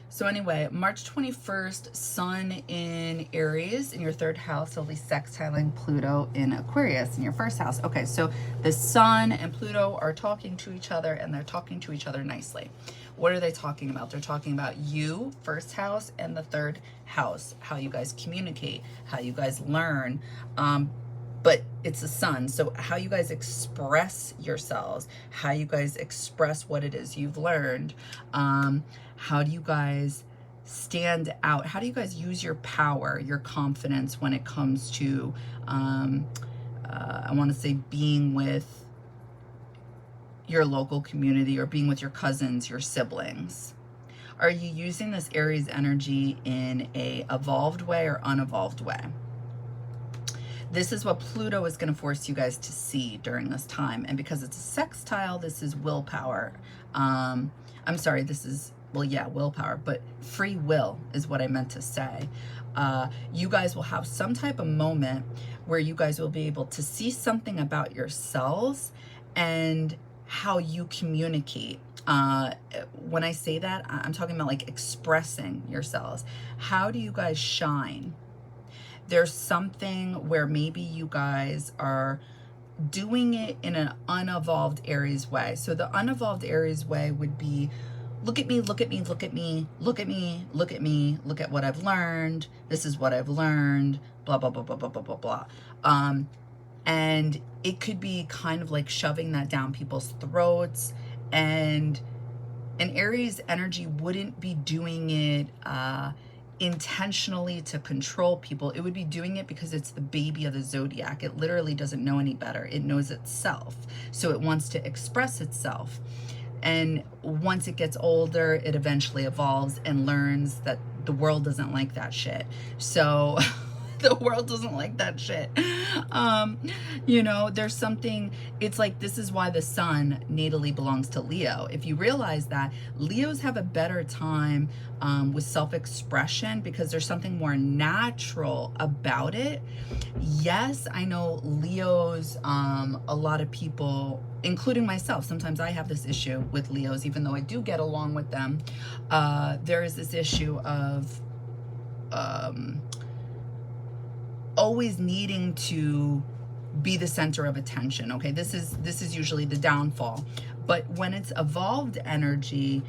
so anyway, March 21st, Sun in Aries in your 3rd house. It'll be sextiling Pluto in Aquarius in your 1st house. Okay, so the Sun and Pluto are talking to each other, and they're talking to each other nicely. What are they talking about? They're talking about you, 1st house, and the 3rd house, how you guys communicate, how you guys learn. But it's the Sun, so how you guys express yourselves, how you guys express what it is you've learned, how do you guys stand out, how do you guys use your power, your confidence when it comes to, I want to say, being with your local community or being with your cousins, your siblings. Are you using this Aries energy in a evolved way or unevolved way? This is what Pluto is going to force you guys to see during this time. And because it's a sextile, this is willpower. I'm sorry, this is, well, yeah, willpower, but free will is what I meant to say. You guys will have some type of moment where you guys will be able to see something about yourselves and how you communicate. When I say that, I'm talking about like expressing yourselves. How do you guys shine? There's something where maybe you guys are doing it in an unevolved Aries way. So the unevolved Aries way would be, look at me, look at me, look at me, look at me, look at me, look at what I've learned. This is what I've learned, blah, blah, blah, blah, blah, blah, blah, blah. And it could be kind of like shoving that down people's throats. And an Aries energy wouldn't be doing it intentionally to control people. It would be doing it because it's the baby of the zodiac. It literally doesn't know any better. It knows itself. So it wants to express itself. And once it gets older, it eventually evolves and learns that the world doesn't like that shit. So the world doesn't like that shit. You know, there's something, it's like, this is why the sun natally belongs to Leo. If you realize that, Leos have a better time with self-expression because there's something more natural about it. Yes, I know Leos, a lot of people, including myself, sometimes I have this issue with Leos, even though I do get along with them. There is this issue of always needing to be the center of attention. Okay, this is usually the downfall. But when it's evolved energy,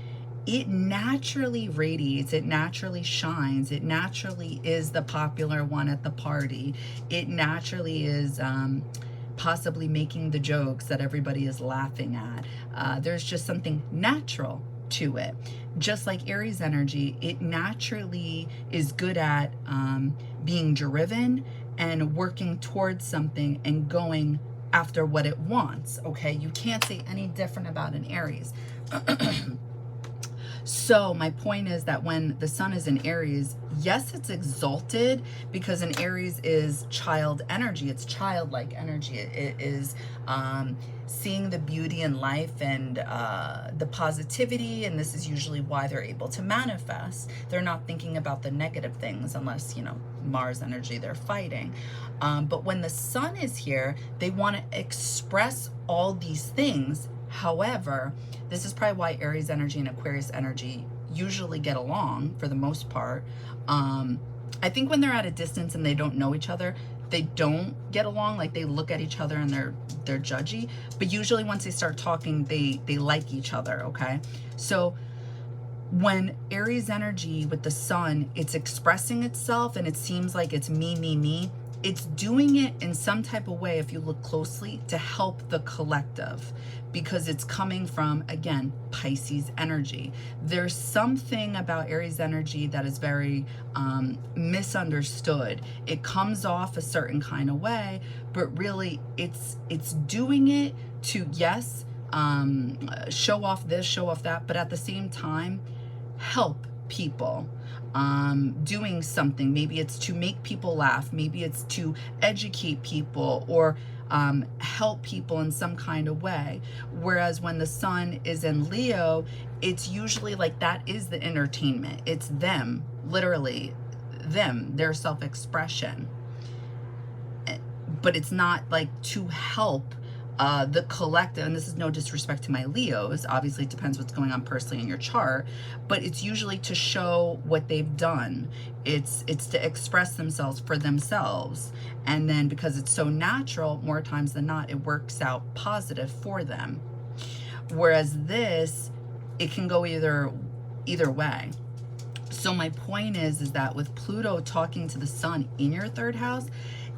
it naturally radiates, it naturally shines, it naturally is the popular one at the party. It naturally is possibly making the jokes that everybody is laughing at. There's just something natural to it. Just like Aries energy, it naturally is good at being driven and working towards something and going after what it wants. Okay, you can't say any different about an Aries. So my point is that when the sun is in Aries, yes, it's exalted because an Aries is child energy. It's childlike energy. It is seeing the beauty in life and the positivity. And this is usually why they're able to manifest. They're not thinking about the negative things unless, you know, Mars energy, they're fighting. But when the sun is here, they want to express all these things. However, this is probably why Aries energy and Aquarius energy usually get along for the most part. I think when they're at a distance and they don't know each other, they don't get along. Like they look at each other and they're judgy. But usually once they start talking, they like each other, okay? So when Aries energy with the sun, it's expressing itself and it seems like it's me, me, me. It's doing it in some type of way, if you look closely, to help the collective because it's coming from, again, Pisces energy. There's something about Aries energy that is very misunderstood. It comes off a certain kind of way, but really it's doing it to, yes, show off this, show off that, but at the same time, help people. Doing something. Maybe it's to make people laugh. Maybe it's to educate people or help people in some kind of way. Whereas when the sun is in Leo, it's usually like that is the entertainment. It's them, literally them, their self-expression. But it's not like to help the collective, and this is no disrespect to my Leos, obviously it depends what's going on personally in your chart, but it's usually to show what they've done. It's to express themselves for themselves, and then because it's so natural, more times than not, it works out positive for them. Whereas this, it can go either way. So my point is that with Pluto talking to the sun in your third house,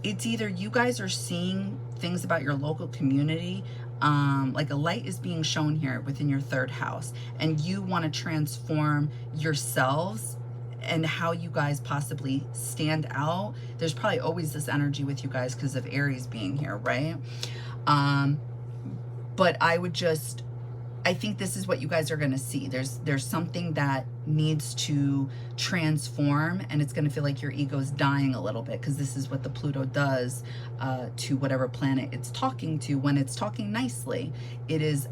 it's either you guys are seeing things about your local community, like a light is being shown here within your third house, and you want to transform yourselves and how you guys possibly stand out. There's probably always this energy with you guys because of Aries being here, right? But I think this is what you guys are going to see. There's something that needs to transform, and it's going to feel like your ego's dying a little bit because this is what the Pluto does to whatever planet it's talking to when it's talking nicely. It is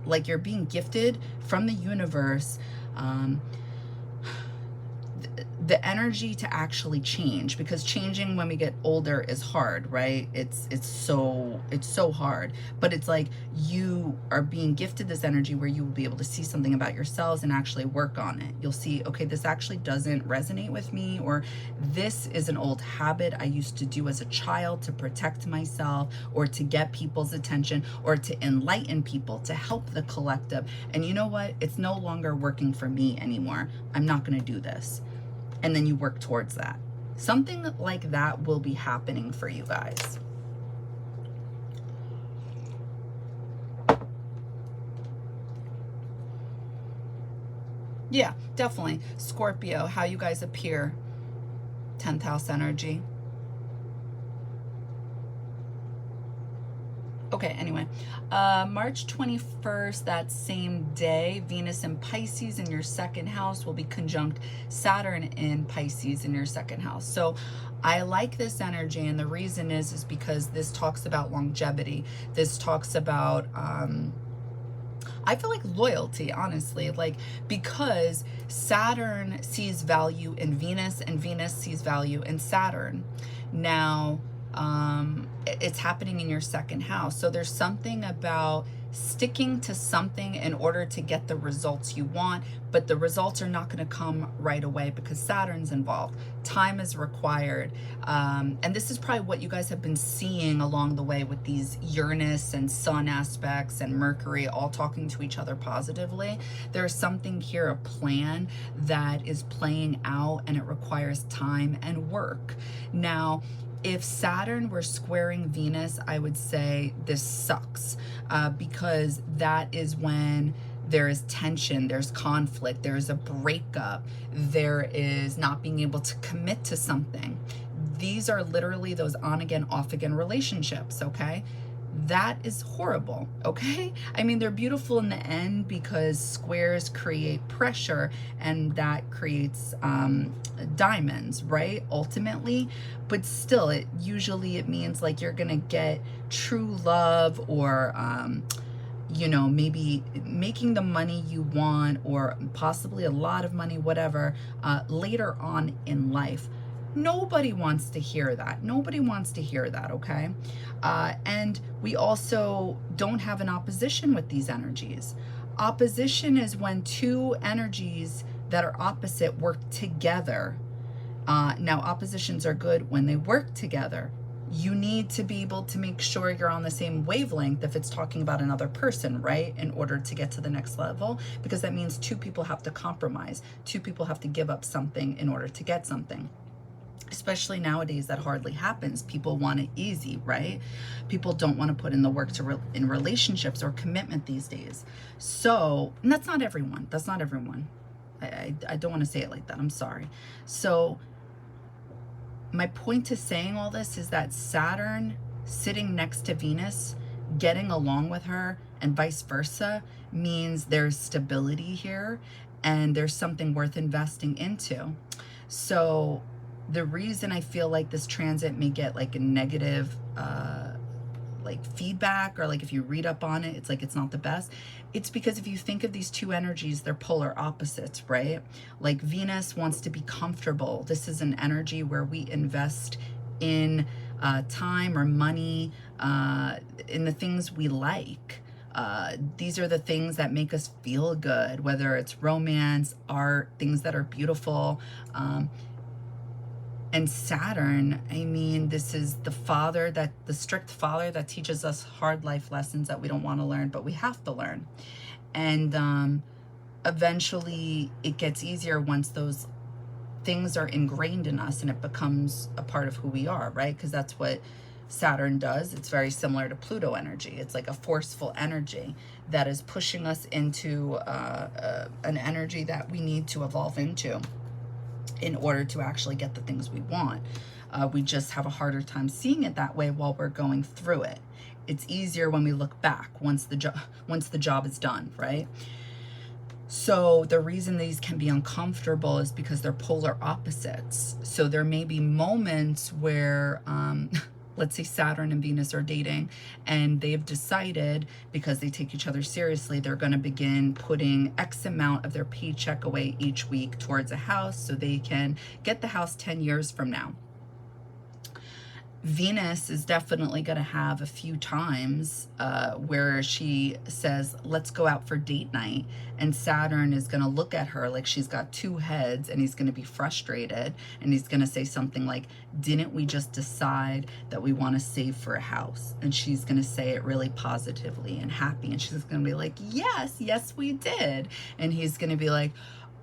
like you're being gifted from the universe the energy to actually change, because changing when we get older is hard, right? It's so hard, but it's like you are being gifted this energy where you will be able to see something about yourselves and actually work on it. You'll see, okay, this actually doesn't resonate with me, or this is an old habit I used to do as a child to protect myself or to get people's attention or to enlighten people, to help the collective. And you know what? It's no longer working for me anymore. I'm not going to do this. And then you work towards that. Something like that will be happening for you guys. Yeah, definitely. Scorpio, how you guys appear. 10th house energy. Okay, anyway, March 21st, that same day, Venus in Pisces in your second house will be conjunct Saturn in Pisces in your second house. So I like this energy, and the reason is because this talks about longevity. This talks about, I feel like loyalty, honestly, like, because Saturn sees value in Venus and Venus sees value in Saturn. Now, it's happening in your second house. So there's something about sticking to something in order to get the results you want, but the results are not going to come right away because Saturn's involved. Time is required. And this is probably what you guys have been seeing along the way with these Uranus and Sun aspects and Mercury all talking to each other positively. There's something here, a plan that is playing out, and it requires time and work. Now, if Saturn were squaring Venus, I would say this sucks, because that is when there is tension, there's conflict, there's a breakup, there is not being able to commit to something. These are literally those on again, off again relationships, okay? That is horrible, okay? I mean, they're beautiful in the end because squares create pressure, and that creates diamonds, right? Ultimately, but still, it means like you're gonna get true love, or you know, maybe making the money you want, or possibly a lot of money, whatever, later on in life. Nobody wants to hear that. Nobody wants to hear that, okay? And we also don't have an opposition with these energies. Opposition is when two energies that are opposite work together. Now, oppositions are good when they work together. You need to be able to make sure you're on the same wavelength if it's talking about another person, right? In order to get to the next level, because that means two people have to compromise. Two people have to give up something in order to get something. Especially nowadays, that hardly happens. People want it easy, right? People don't want to put in the work in relationships or commitment these days. So, and that's not everyone. That's not everyone. I don't want to say it like that. I'm sorry. So my point to saying all this is that Saturn sitting next to Venus, getting along with her, and vice versa, means there's stability here, and there's something worth investing into. So the reason I feel like this transit may get like a negative like feedback, or like if you read up on it, it's like it's not the best. It's because if you think of these two energies, they're polar opposites, right? Like Venus wants to be comfortable. This is an energy where we invest in time or money, in the things we like. These are the things that make us feel good, whether it's romance, art, things that are beautiful. And Saturn, I mean, this is the strict father that teaches us hard life lessons that we don't want to learn, but we have to learn. And eventually it gets easier once those things are ingrained in us and it becomes a part of who we are, right? Because that's what Saturn does. It's very similar to Pluto energy. It's like a forceful energy that is pushing us into an energy that we need to evolve into in order to actually get the things we want. We just have a harder time seeing it that way while we're going through it. It's easier when we look back once the job is done, right? So the reason these can be uncomfortable is because they're polar opposites. So there may be moments where, let's say Saturn and Venus are dating, and they've decided, because they take each other seriously, they're going to begin putting X amount of their paycheck away each week towards a house so they can get the house 10 years from now. Venus is definitely going to have a few times where she says, let's go out for date night. And Saturn is going to look at her like she's got two heads, and he's going to be frustrated. And he's going to say something like, didn't we just decide that we want to save for a house? And she's going to say it really positively and happy. And she's going to be like, yes, we did. And he's going to be like,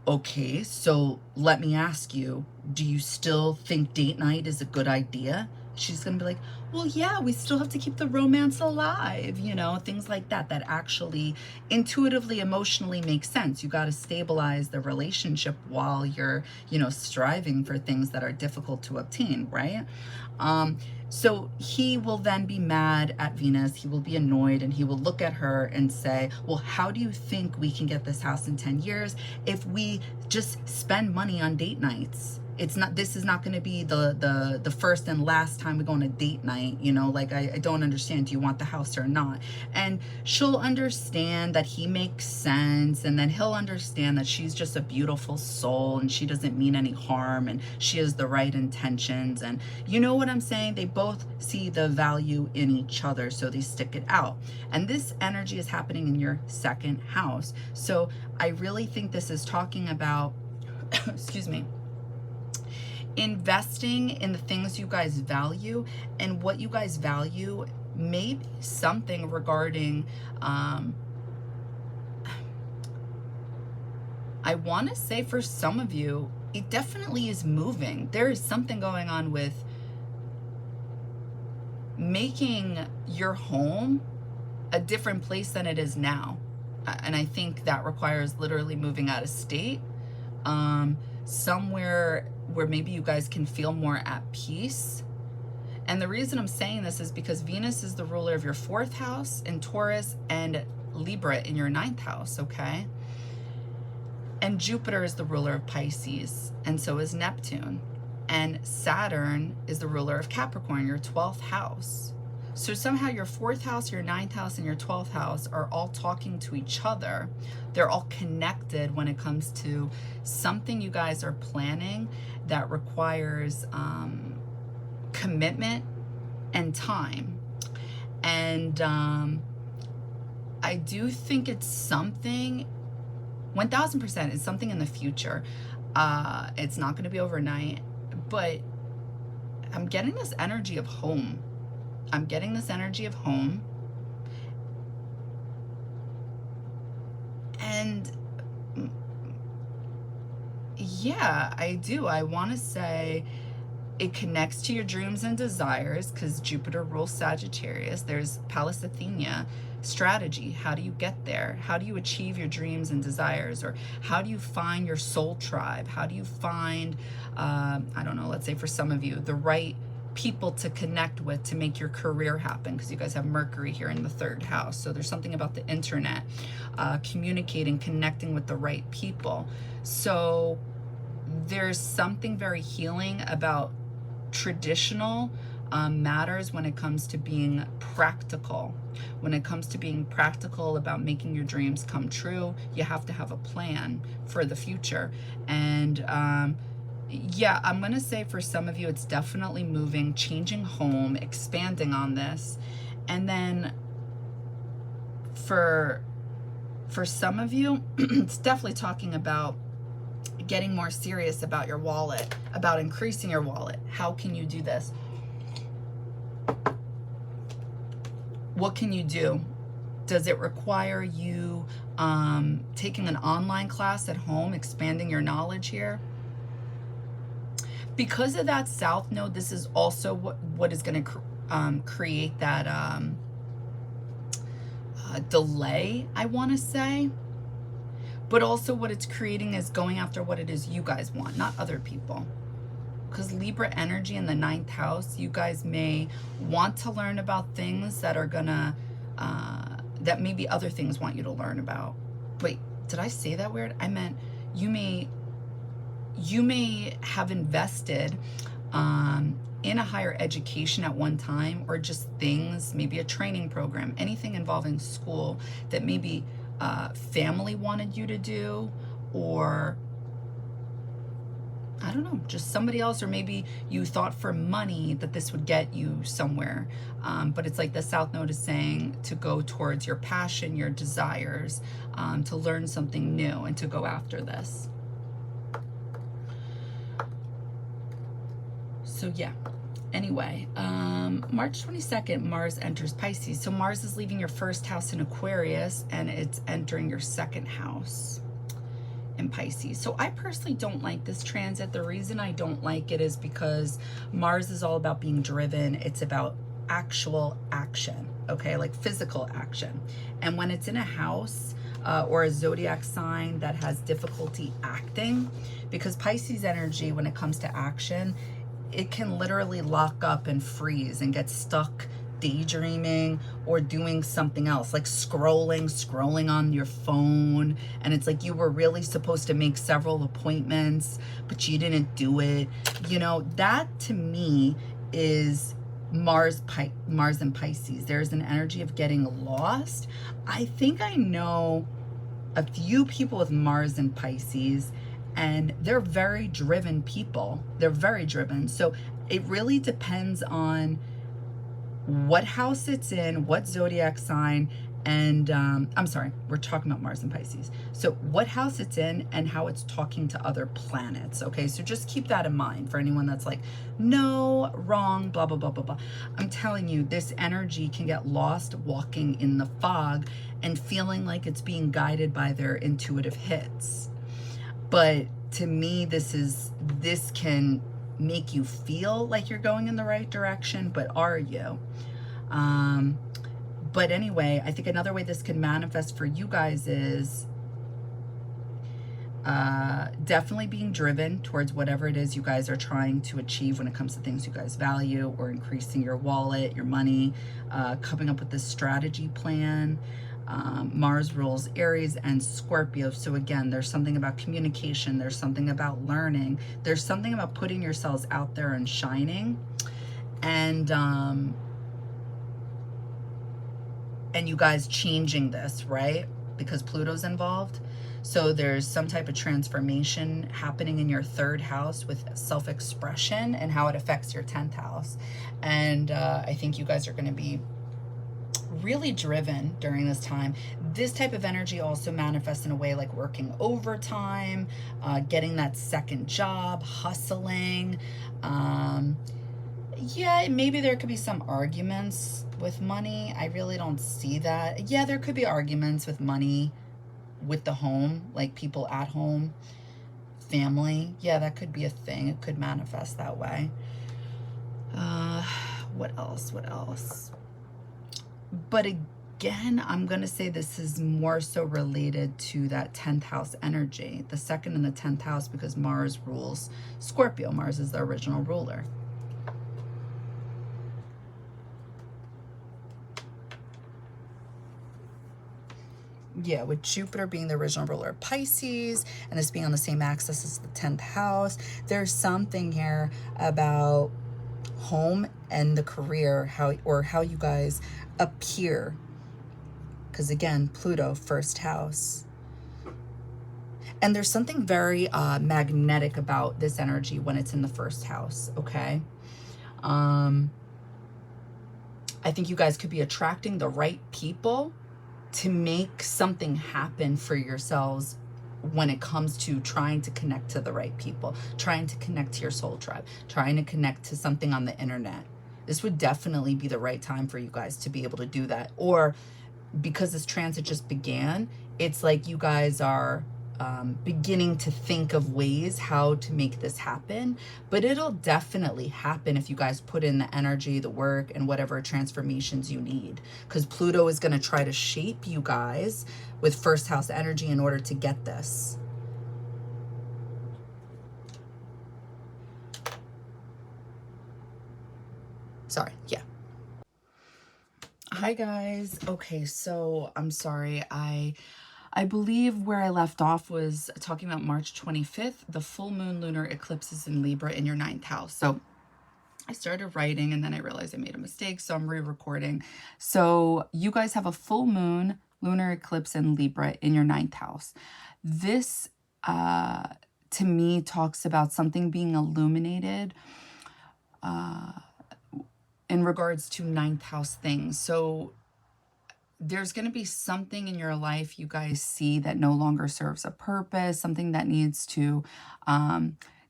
okay, so let me ask you, do you still think date night is a good idea? She's going to be like, Well, yeah, we still have to keep the romance alive, you know, things like that, that actually intuitively, emotionally make sense. You got to stabilize the relationship while you're, you know, striving for things that are difficult to obtain, right? So he will then be mad at Venus. He will be annoyed and he will look at her and say, well, how do you think we can get this house in 10 years if we just spend money on date nights? It's not, this is not going to be the first and last time we go on a date night, you know, like I don't understand, do you want the house or not? And she'll understand that he makes sense, and then he'll understand that she's just a beautiful soul and she doesn't mean any harm and she has the right intentions. And you know what I'm saying? They both see the value in each other, so they stick it out. And this energy is happening in your second house. So I really think this is talking about, excuse me, investing in the things you guys value, and what you guys value may be something regarding, I want to say for some of you, it definitely is moving. There is something going on with making your home a different place than it is now. And I think that requires literally moving out of state, somewhere where maybe you guys can feel more at peace. And the reason I'm saying this is because Venus is the ruler of your 4th house in Taurus and Libra in your 9th house, okay? And Jupiter is the ruler of Pisces, and so is Neptune. And Saturn is the ruler of Capricorn, your 12th house. So somehow your 4th house, your 9th house, and your 12th house are all talking to each other. They're all connected when it comes to something you guys are planning that requires commitment and time. And I do think it's something, 1000% it's something in the future. It's not going to be overnight, but I'm getting this energy of home. I'm getting this energy of home. And yeah, I do. I want to say it connects to your dreams and desires because Jupiter rules Sagittarius. There's Pallas Athena strategy. How do you get there? How do you achieve your dreams and desires? Or how do you find your soul tribe? How do you find, I don't know, let's say for some of you, the right people to connect with to make your career happen, because you guys have Mercury here in the 3rd house. So there's something about the internet, communicating, connecting with the right people. So there's something very healing about traditional matters when it comes to being practical. When it comes to being practical about making your dreams come true, you have to have a plan for the future. And yeah, I'm going to say for some of you, it's definitely moving, changing home, expanding on this. And then for some of you, it's definitely talking about getting more serious about your wallet, about increasing your wallet. How can you do this? What can you do? Does it require you taking an online class at home, expanding your knowledge here? Because of that South Node, this is also what is going to create that delay, I want to say. But also what it's creating is going after what it is you guys want, not other people. Because Libra energy in the 9th house, you guys may want to learn about things that are gonna, that maybe other things want you to learn about. Wait, did I say that weird? I meant you may have invested in a higher education at one time, or just things, maybe a training program, anything involving school that maybe family wanted you to do, or I don't know, just somebody else, or maybe you thought for money that this would get you somewhere. But it's like the South Node is saying to go towards your passion, your desires, to learn something new and to go after this. So yeah, anyway, March 22nd, Mars enters Pisces. So Mars is leaving your 1st house in Aquarius, and it's entering your 2nd house in Pisces. So I personally don't like this transit. The reason I don't like it is because Mars is all about being driven. It's about actual action, okay, like physical action. And when it's in a house or a zodiac sign that has difficulty acting, because Pisces energy, when it comes to action, it can literally lock up and freeze and get stuck daydreaming or doing something else, like scrolling on your phone, and it's like you were really supposed to make several appointments but you didn't do it. You know, that to me is Mars and Pisces. There's an energy of getting lost. I think I know a few people with Mars and Pisces, and they're very driven people. They're very driven. So it really depends on what house it's in, what zodiac sign, and I'm sorry, we're talking about Mars and Pisces. So what house it's in and how it's talking to other planets, okay? So just keep that in mind for anyone that's like, no, wrong, blah, blah, blah, blah, blah. I'm telling you, this energy can get lost walking in the fog and feeling like it's being guided by their intuitive hits. But to me, this can make you feel like you're going in the right direction, but are you? But anyway, I think another way this can manifest for you guys is definitely being driven towards whatever it is you guys are trying to achieve when it comes to things you guys value, or increasing your wallet, your money, coming up with this strategy plan. Mars rules Aries and Scorpio. So again, there's something about communication. There's something about learning. There's something about putting yourselves out there and shining. And you guys changing this, right? Because Pluto's involved. So there's some type of transformation happening in your third house with self-expression and how it affects your 10th house. And I think you guys are going to be really driven during this time. This type of energy also manifests in a way like working overtime, getting that second job, hustling. Yeah, maybe there could be some arguments with money. I really don't see that. Yeah, there could be arguments with money with the home, like people at home, family. Yeah, that could be a thing. It could manifest that way. What else? What else? But again, I'm going to say this is more so related to that 10th house energy, the second and the 10th house, because Mars rules Scorpio. Mars is the original ruler. Yeah, with Jupiter being the original ruler of Pisces and this being on the same axis as the 10th house, there's something here about home and the career, how you guys appear. Because again, Pluto, first house. And there's something very magnetic about this energy when it's in the first house, okay? I think you guys could be attracting the right people to make something happen for yourselves when it comes to trying to connect to the right people, trying to connect to your soul tribe, trying to connect to something on the internet. This would definitely be the right time for you guys to be able to do that. Or because this transit just began, it's like you guys are beginning to think of ways how to make this happen. But it'll definitely happen if you guys put in the energy, the work, and whatever transformations you need. Because Pluto is going to try to shape you guys with first house energy in order to get this. Sorry, yeah. Hi guys. Okay, so I'm sorry. I believe where I left off was talking about March 25th. The full moon lunar eclipse is in Libra in your 9th house. So I started writing and then I realized I made a mistake, so I'm re-recording. So you guys have a full moon lunar eclipse in Libra in your 9th house. This to me talks about something being illuminated in regards to 9th house things. So there's going to be something in your life you guys see that no longer serves a purpose, something that needs to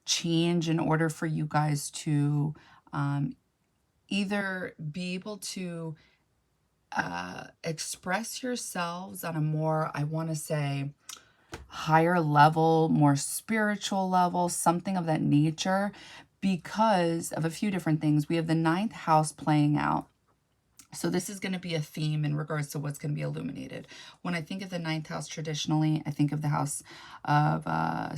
change in order for you guys to either be able to express yourselves on a more, I want to say, higher level, more spiritual level, something of that nature, because of a few different things. We have the 9th house playing out. So this is going to be a theme in regards to what's going to be illuminated. When I think of the ninth house traditionally, I think of the house of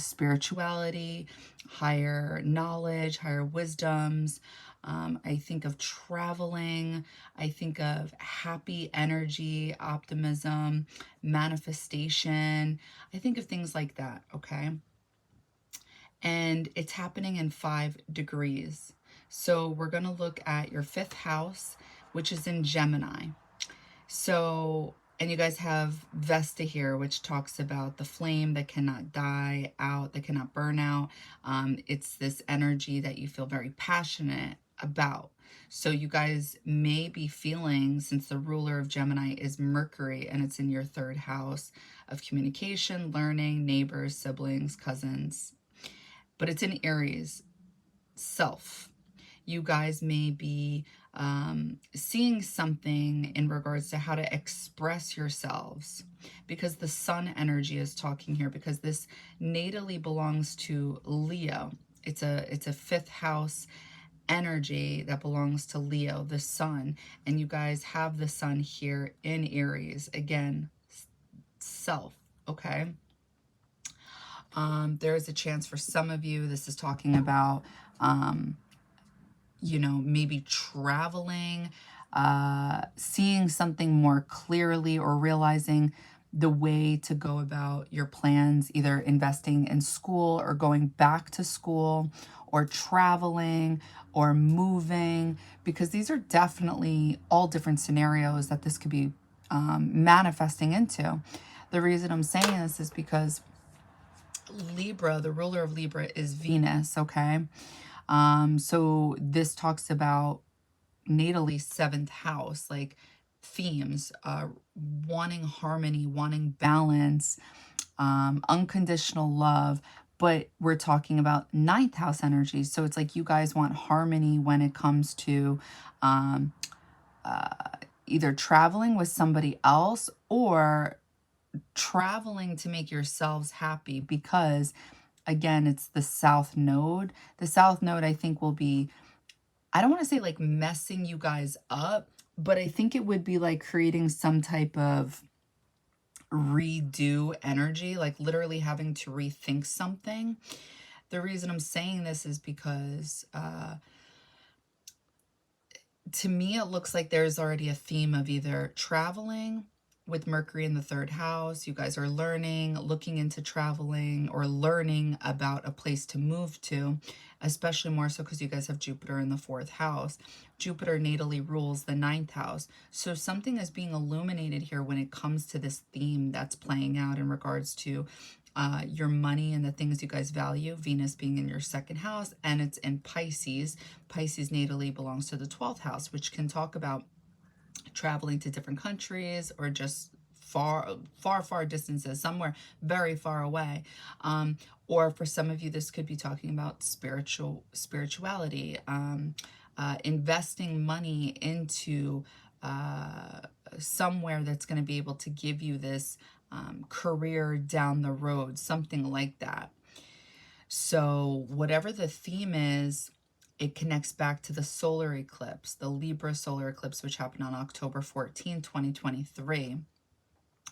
spirituality, higher knowledge, higher wisdoms. I think of traveling. I think of happy energy, optimism, manifestation. I think of things like that, okay? And it's happening in 5 degrees. So we're going to look at your 5th house, which is in Gemini. So, and you guys have Vesta here, which talks about the flame that cannot die out, that cannot burn out. It's this energy that you feel very passionate about. So you guys may be feeling, since the ruler of Gemini is Mercury and it's in your 3rd house of communication, learning, neighbors, siblings, cousins, but it's in Aries, self. You guys may be seeing something in regards to how to express yourselves, because the sun energy is talking here, because this natally belongs to Leo. It's a 5th house energy that belongs to Leo, the sun, and you guys have the sun here in Aries. Again, self, okay? There is a chance for some of you, this is talking about you know, maybe traveling, seeing something more clearly, or realizing the way to go about your plans, either investing in school or going back to school, or traveling or moving, because these are definitely all different scenarios that this could be manifesting into. The reason I'm saying this is because Libra, the ruler of Libra, is Venus, okay? So this talks about natally 7th house, like themes, wanting harmony, wanting balance, unconditional love, but we're talking about 9th house energy. So it's like you guys want harmony when it comes to either traveling with somebody else or traveling to make yourselves happy, because again, it's the south node. The south node, I think, will be, I don't want to say like messing you guys up, but I think it would be like creating some type of redo energy, like literally having to rethink something. The reason I'm saying this is because to me, it looks like there's already a theme of either traveling with Mercury in the 3rd house. You guys are learning, looking into traveling, or learning about a place to move to, especially more so because you guys have Jupiter in the 4th house. Jupiter natally rules the 9th house. So something is being illuminated here when it comes to this theme that's playing out in regards to your money and the things you guys value. Venus being in your 2nd house, and it's in Pisces. Pisces natally belongs to the 12th house, which can talk about traveling to different countries, or just far distances, somewhere very far away. Or for some of you, this could be talking about spirituality, investing money into somewhere that's going to be able to give you this career down the road, something like that. So whatever the theme is, it connects back to the solar eclipse, the Libra solar eclipse, which happened on October 14, 2023.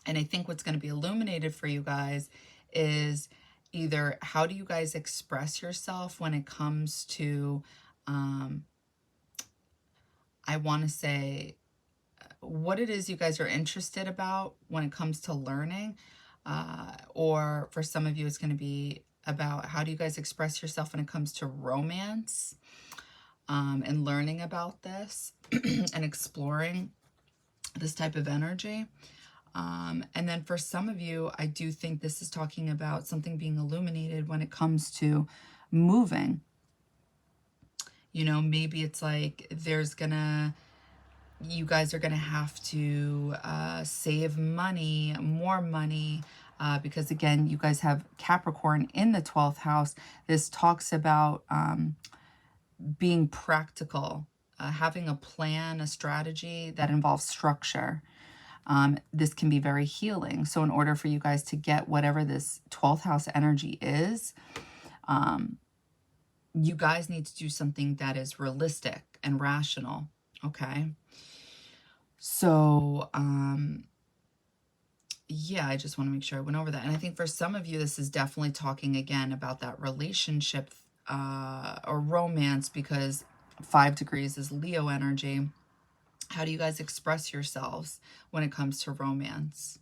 And I think what's going to be illuminated for you guys is either how do you guys express yourself when it comes to, I want to say, what it is you guys are interested about when it comes to learning. Or for some of you, it's going to be about how do you guys express yourself when it comes to romance, and learning about this and exploring this type of energy. And then for some of you, I do think this is talking about something being illuminated when it comes to moving. You know, maybe it's like you guys are gonna have to save money, more money, because again, you guys have Capricorn in the 12th house. This talks about being practical, having a plan, a strategy that involves structure. This can be very healing. So in order for you guys to get whatever this 12th house energy is, you guys need to do something that is realistic and rational, okay? So, yeah, I just want to make sure I went over that. And I think for some of you, this is definitely talking again about that relationship or romance, because 5 degrees is Leo energy. How do you guys express yourselves when it comes to romance?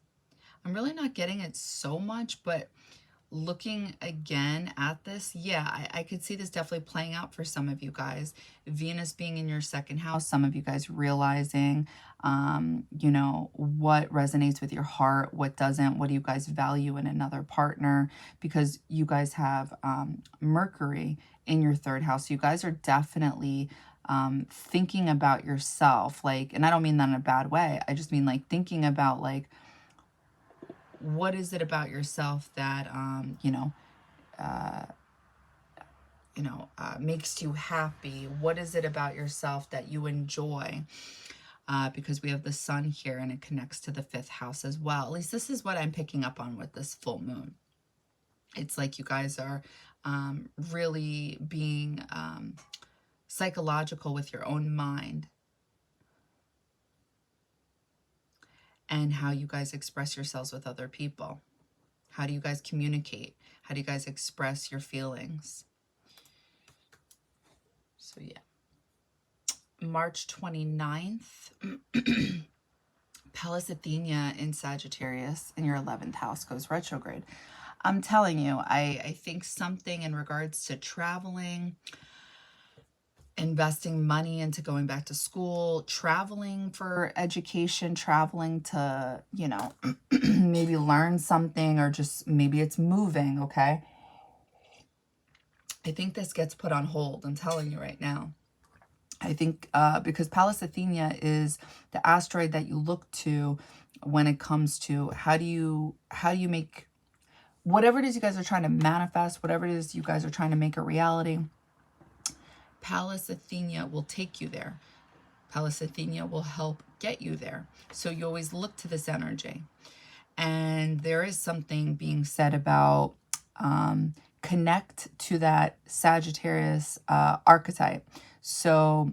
I'm really not getting it so much, but looking again at this, yeah, I could see this definitely playing out for some of you guys. Venus being in your second house, some of you guys realizing, you know, what resonates with your heart, what doesn't, what do you guys value in another partner, because you guys have Mercury in your third house. So you guys are definitely thinking about yourself, like, and I don't mean that in a bad way. I just mean like thinking about like, what is it about yourself that, makes you happy? What is it about yourself that you enjoy? Because we have the sun here and it connects to the 5th house as well. At least this is what I'm picking up on with this full moon. It's like you guys are really being psychological with your own mind and how you guys express yourselves with other people. How do you guys communicate? How do you guys express your feelings? So yeah. March 29th, Pallas Athena in Sagittarius in your 11th house goes retrograde. I'm telling you, I think something in regards to traveling, investing money into going back to school, traveling for education, traveling to, you know, maybe learn something, or just maybe it's moving, okay? I think this gets put on hold. I'm telling you right now. I think because Pallas Athena is the asteroid that you look to when it comes to how do you make whatever it is you guys are trying to manifest, whatever it is you guys are trying to make a reality. Pallas Athena will take you there. Pallas Athena will help get you there. So you always look to this energy. And there is something being said about connect to that Sagittarius archetype. So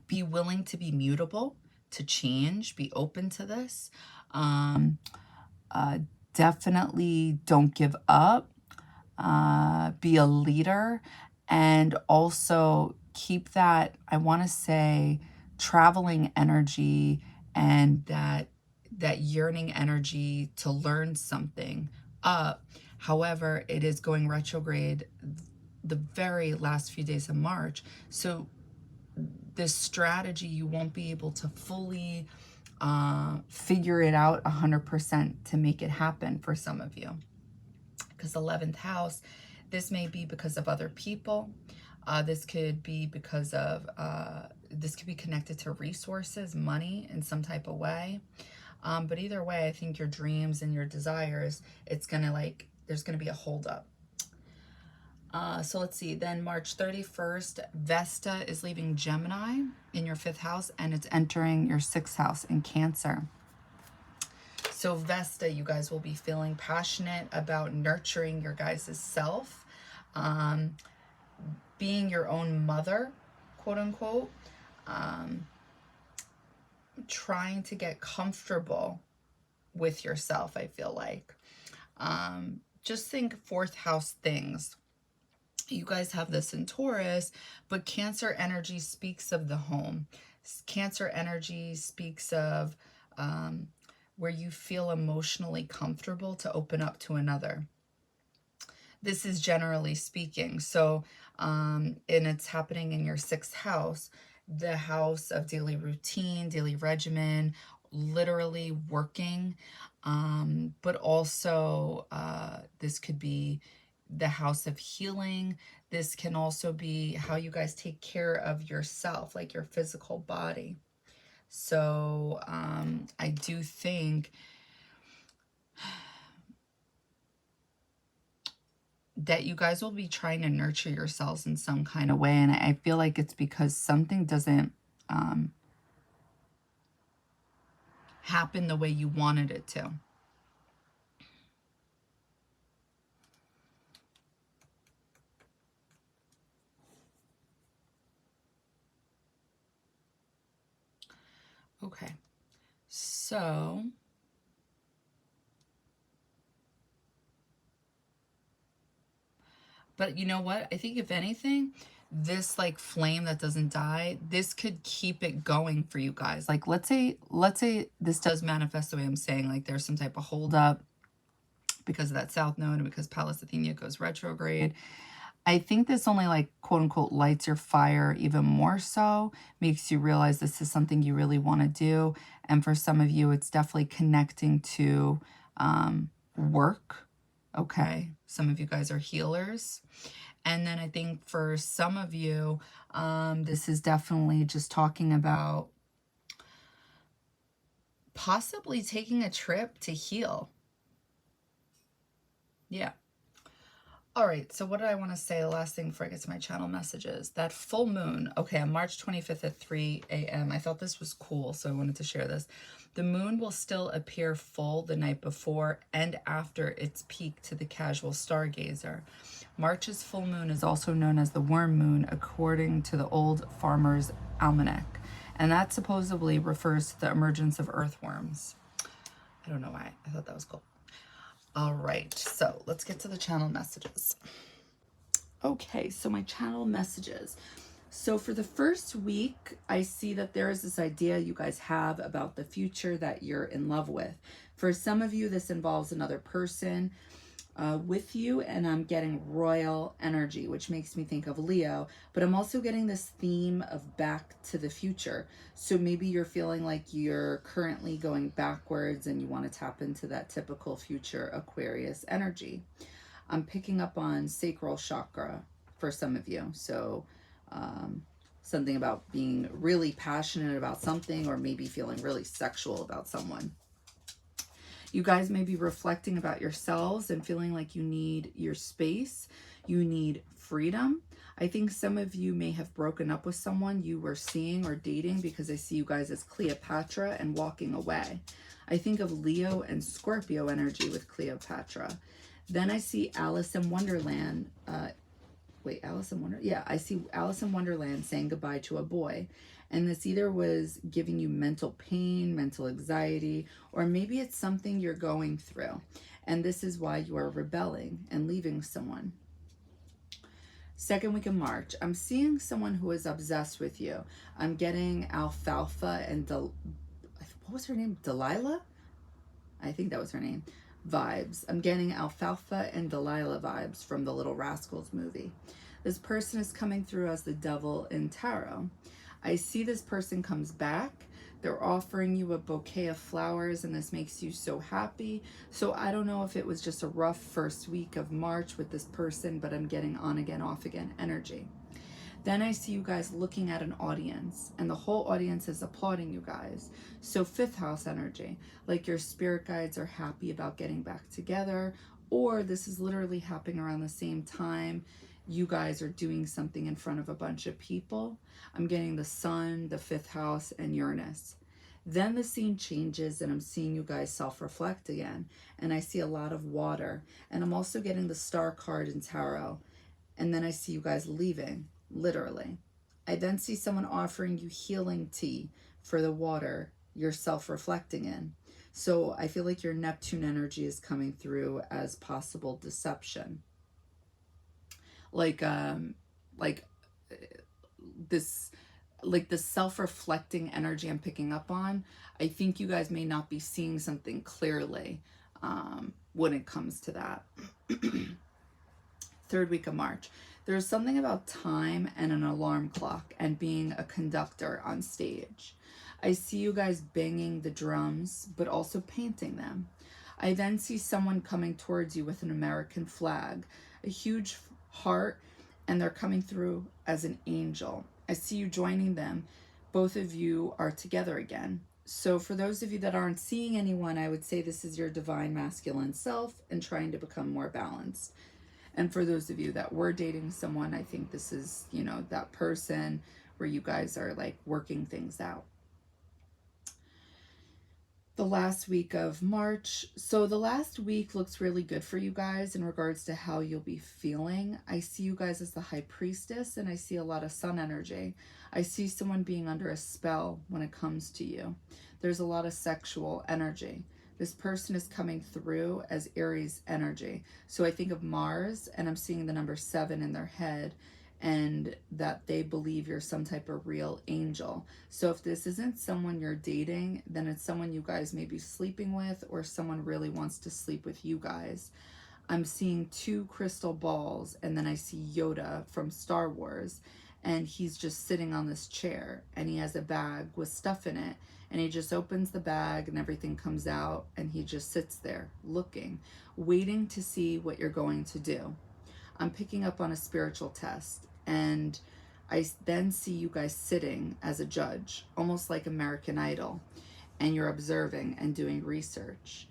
be willing to be mutable, to change, be open to this. Definitely don't give up. Be a leader, and also keep that, I want to say, traveling energy and that yearning energy to learn something up. However, it is going retrograde the very last few days of March. So this strategy, you won't be able to fully figure it out 100% to make it happen for some of you. Because 11th house, this may be because of other people. This could be because of, this could be connected to resources, money in some type of way. But either way, I think your dreams and your desires, it's going to like, there's going to be a holdup. So let's see, then March 31st, Vesta is leaving Gemini in your 5th house, and it's entering your 6th house in Cancer. So Vesta, you guys will be feeling passionate about nurturing your guys' self, being your own mother, quote unquote, trying to get comfortable with yourself, I feel like. Just think 4th house things. You guys have this in Taurus, but Cancer energy speaks of the home. Cancer energy speaks of where you feel emotionally comfortable to open up to another. This is generally speaking. So, and it's happening in your 6th house, the house of daily routine, daily regimen, literally working. But also, this could be the house of healing. This can also be how you guys take care of yourself, like your physical body. So I do think that you guys will be trying to nurture yourselves in some kind of way. And I feel like it's because something doesn't happen the way you wanted it to. Okay, so but you know what? I think if anything, this like flame that doesn't die, this could keep it going for you guys. Like let's say this does manifest the way I'm saying, like there's some type of holdup because of that south node and because Pallas Athena goes retrograde. I think this only like quote unquote lights your fire even more so, makes you realize this is something you really want to do. And for some of you, it's definitely connecting to work. Okay. Some of you guys are healers. And then I think for some of you, this is definitely just talking about possibly taking a trip to heal. Yeah. All right, so what did I want to say? The last thing before I get to my channel messages. That full moon, okay, on March 25th at 3 a.m. I thought this was cool, so I wanted to share this. The moon will still appear full the night before and after its peak to the casual stargazer. March's full moon is also known as the worm moon, according to the old farmer's almanac. And that supposedly refers to the emergence of earthworms. I don't know why. I thought that was cool. All right, so let's get to the channel messages. Okay, so my channel messages. So for the first week, I see that there is this idea you guys have about the future that you're in love with. For some of you, this involves another person with you, and I'm getting royal energy, which makes me think of Leo, but I'm also getting this theme of back to the future. So maybe you're feeling like you're currently going backwards and you want to tap into that typical future Aquarius energy. I'm picking up on sacral chakra for some of you. So something about being really passionate about something, or maybe feeling really sexual about someone. You guys may be reflecting about yourselves and feeling like you need your space. You need freedom. I think some of you may have broken up with someone you were seeing or dating, because I see you guys as Cleopatra and walking away. I think of Leo and Scorpio energy with Cleopatra. Then I see Alice in Wonderland. Alice in Wonderland? Yeah, I see Alice in Wonderland saying goodbye to a boy. And this either was giving you mental pain, mental anxiety, or maybe it's something you're going through. And this is why you are rebelling and leaving someone. Second week of March, I'm seeing someone who is obsessed with you. I'm getting Alfalfa and what was her name? Delilah? I think that was her name. Vibes. I'm getting Alfalfa and Delilah vibes from the Little Rascals movie. This person is coming through as the devil in tarot. I see this person comes back. They're offering you a bouquet of flowers, and this makes you so happy. So I don't know if it was just a rough first week of March with this person, but I'm getting on again, off again energy. Then I see you guys looking at an audience, and the whole audience is applauding you guys. So fifth house energy, like your spirit guides are happy about getting back together, or this is literally happening around the same time you guys are doing something in front of a bunch of people. I'm getting the sun, the fifth house, and Uranus. Then the scene changes and I'm seeing you guys self-reflect again. And I see a lot of water. And I'm also getting the star card in tarot. And then I see you guys leaving, literally. I then see someone offering you healing tea for the water you're self-reflecting in. So I feel like your Neptune energy is coming through as possible deception. Like this self-reflecting energy I'm picking up on. I think you guys may not be seeing something clearly when it comes to that. Third week of March. There's something about time and an alarm clock and being a conductor on stage. I see you guys banging the drums, but also painting them. I then see someone coming towards you with an American flag, a huge heart, and they're coming through as an angel. I see you joining them. Both of you are together again. So for those of you that aren't seeing anyone, I would say this is your divine masculine self and trying to become more balanced. And for those of you that were dating someone, I think this is, you know, that person where you guys are like working things out. the last week of March. So the last week looks really good for you guys in regards to how you'll be feeling. I see you guys as the high priestess, and I see a lot of sun energy. I see someone being under a spell when it comes to you. There's a lot of sexual energy. This person is coming through as Aries energy. So I think of Mars, and I'm seeing the number 7 in their head, and that they believe you're some type of real angel. So if this isn't someone you're dating, then it's someone you guys may be sleeping with, or someone really wants to sleep with you guys. I'm seeing 2 crystal balls, and then I see Yoda from Star Wars, and he's just sitting on this chair, and he has a bag with stuff in it, and he just opens the bag and everything comes out, and he just sits there looking, waiting to see what you're going to do. I'm picking up on a spiritual test, and I then see you guys sitting as a judge, almost like American Idol, and you're observing and doing research.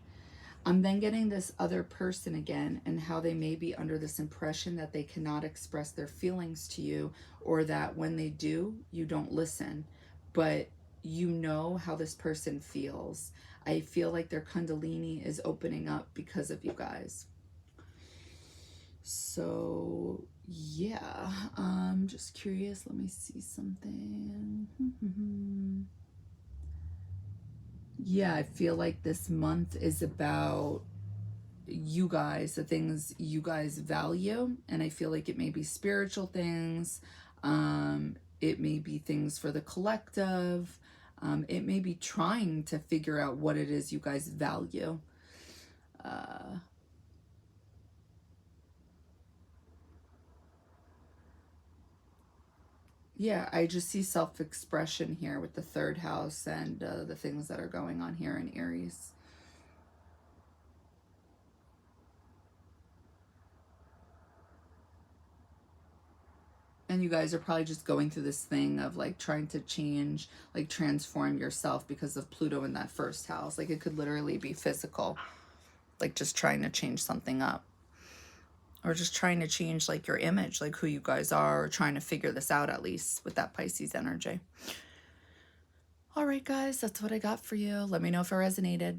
I'm then getting this other person again, and how they may be under this impression that they cannot express their feelings to you, or that when they do, you don't listen, but you know how this person feels. I feel like their Kundalini is opening up because of you guys. So yeah, I'm just curious. Let me see something. Yeah, I feel like this month is about you guys, the things you guys value, and I feel like it may be spiritual things, it may be things for the collective, it may be trying to figure out what it is you guys value. Yeah, I just see self-expression here with the 3rd house, and the things that are going on here in Aries. And you guys are probably just going through this thing of like trying to change, like transform yourself because of Pluto in that 1st house. Like it could literally be physical, like just trying to change something up, or just trying to change like your image, like who you guys are, or trying to figure this out, at least with that Pisces energy. All right, guys, that's what I got for you. Let me know if it resonated.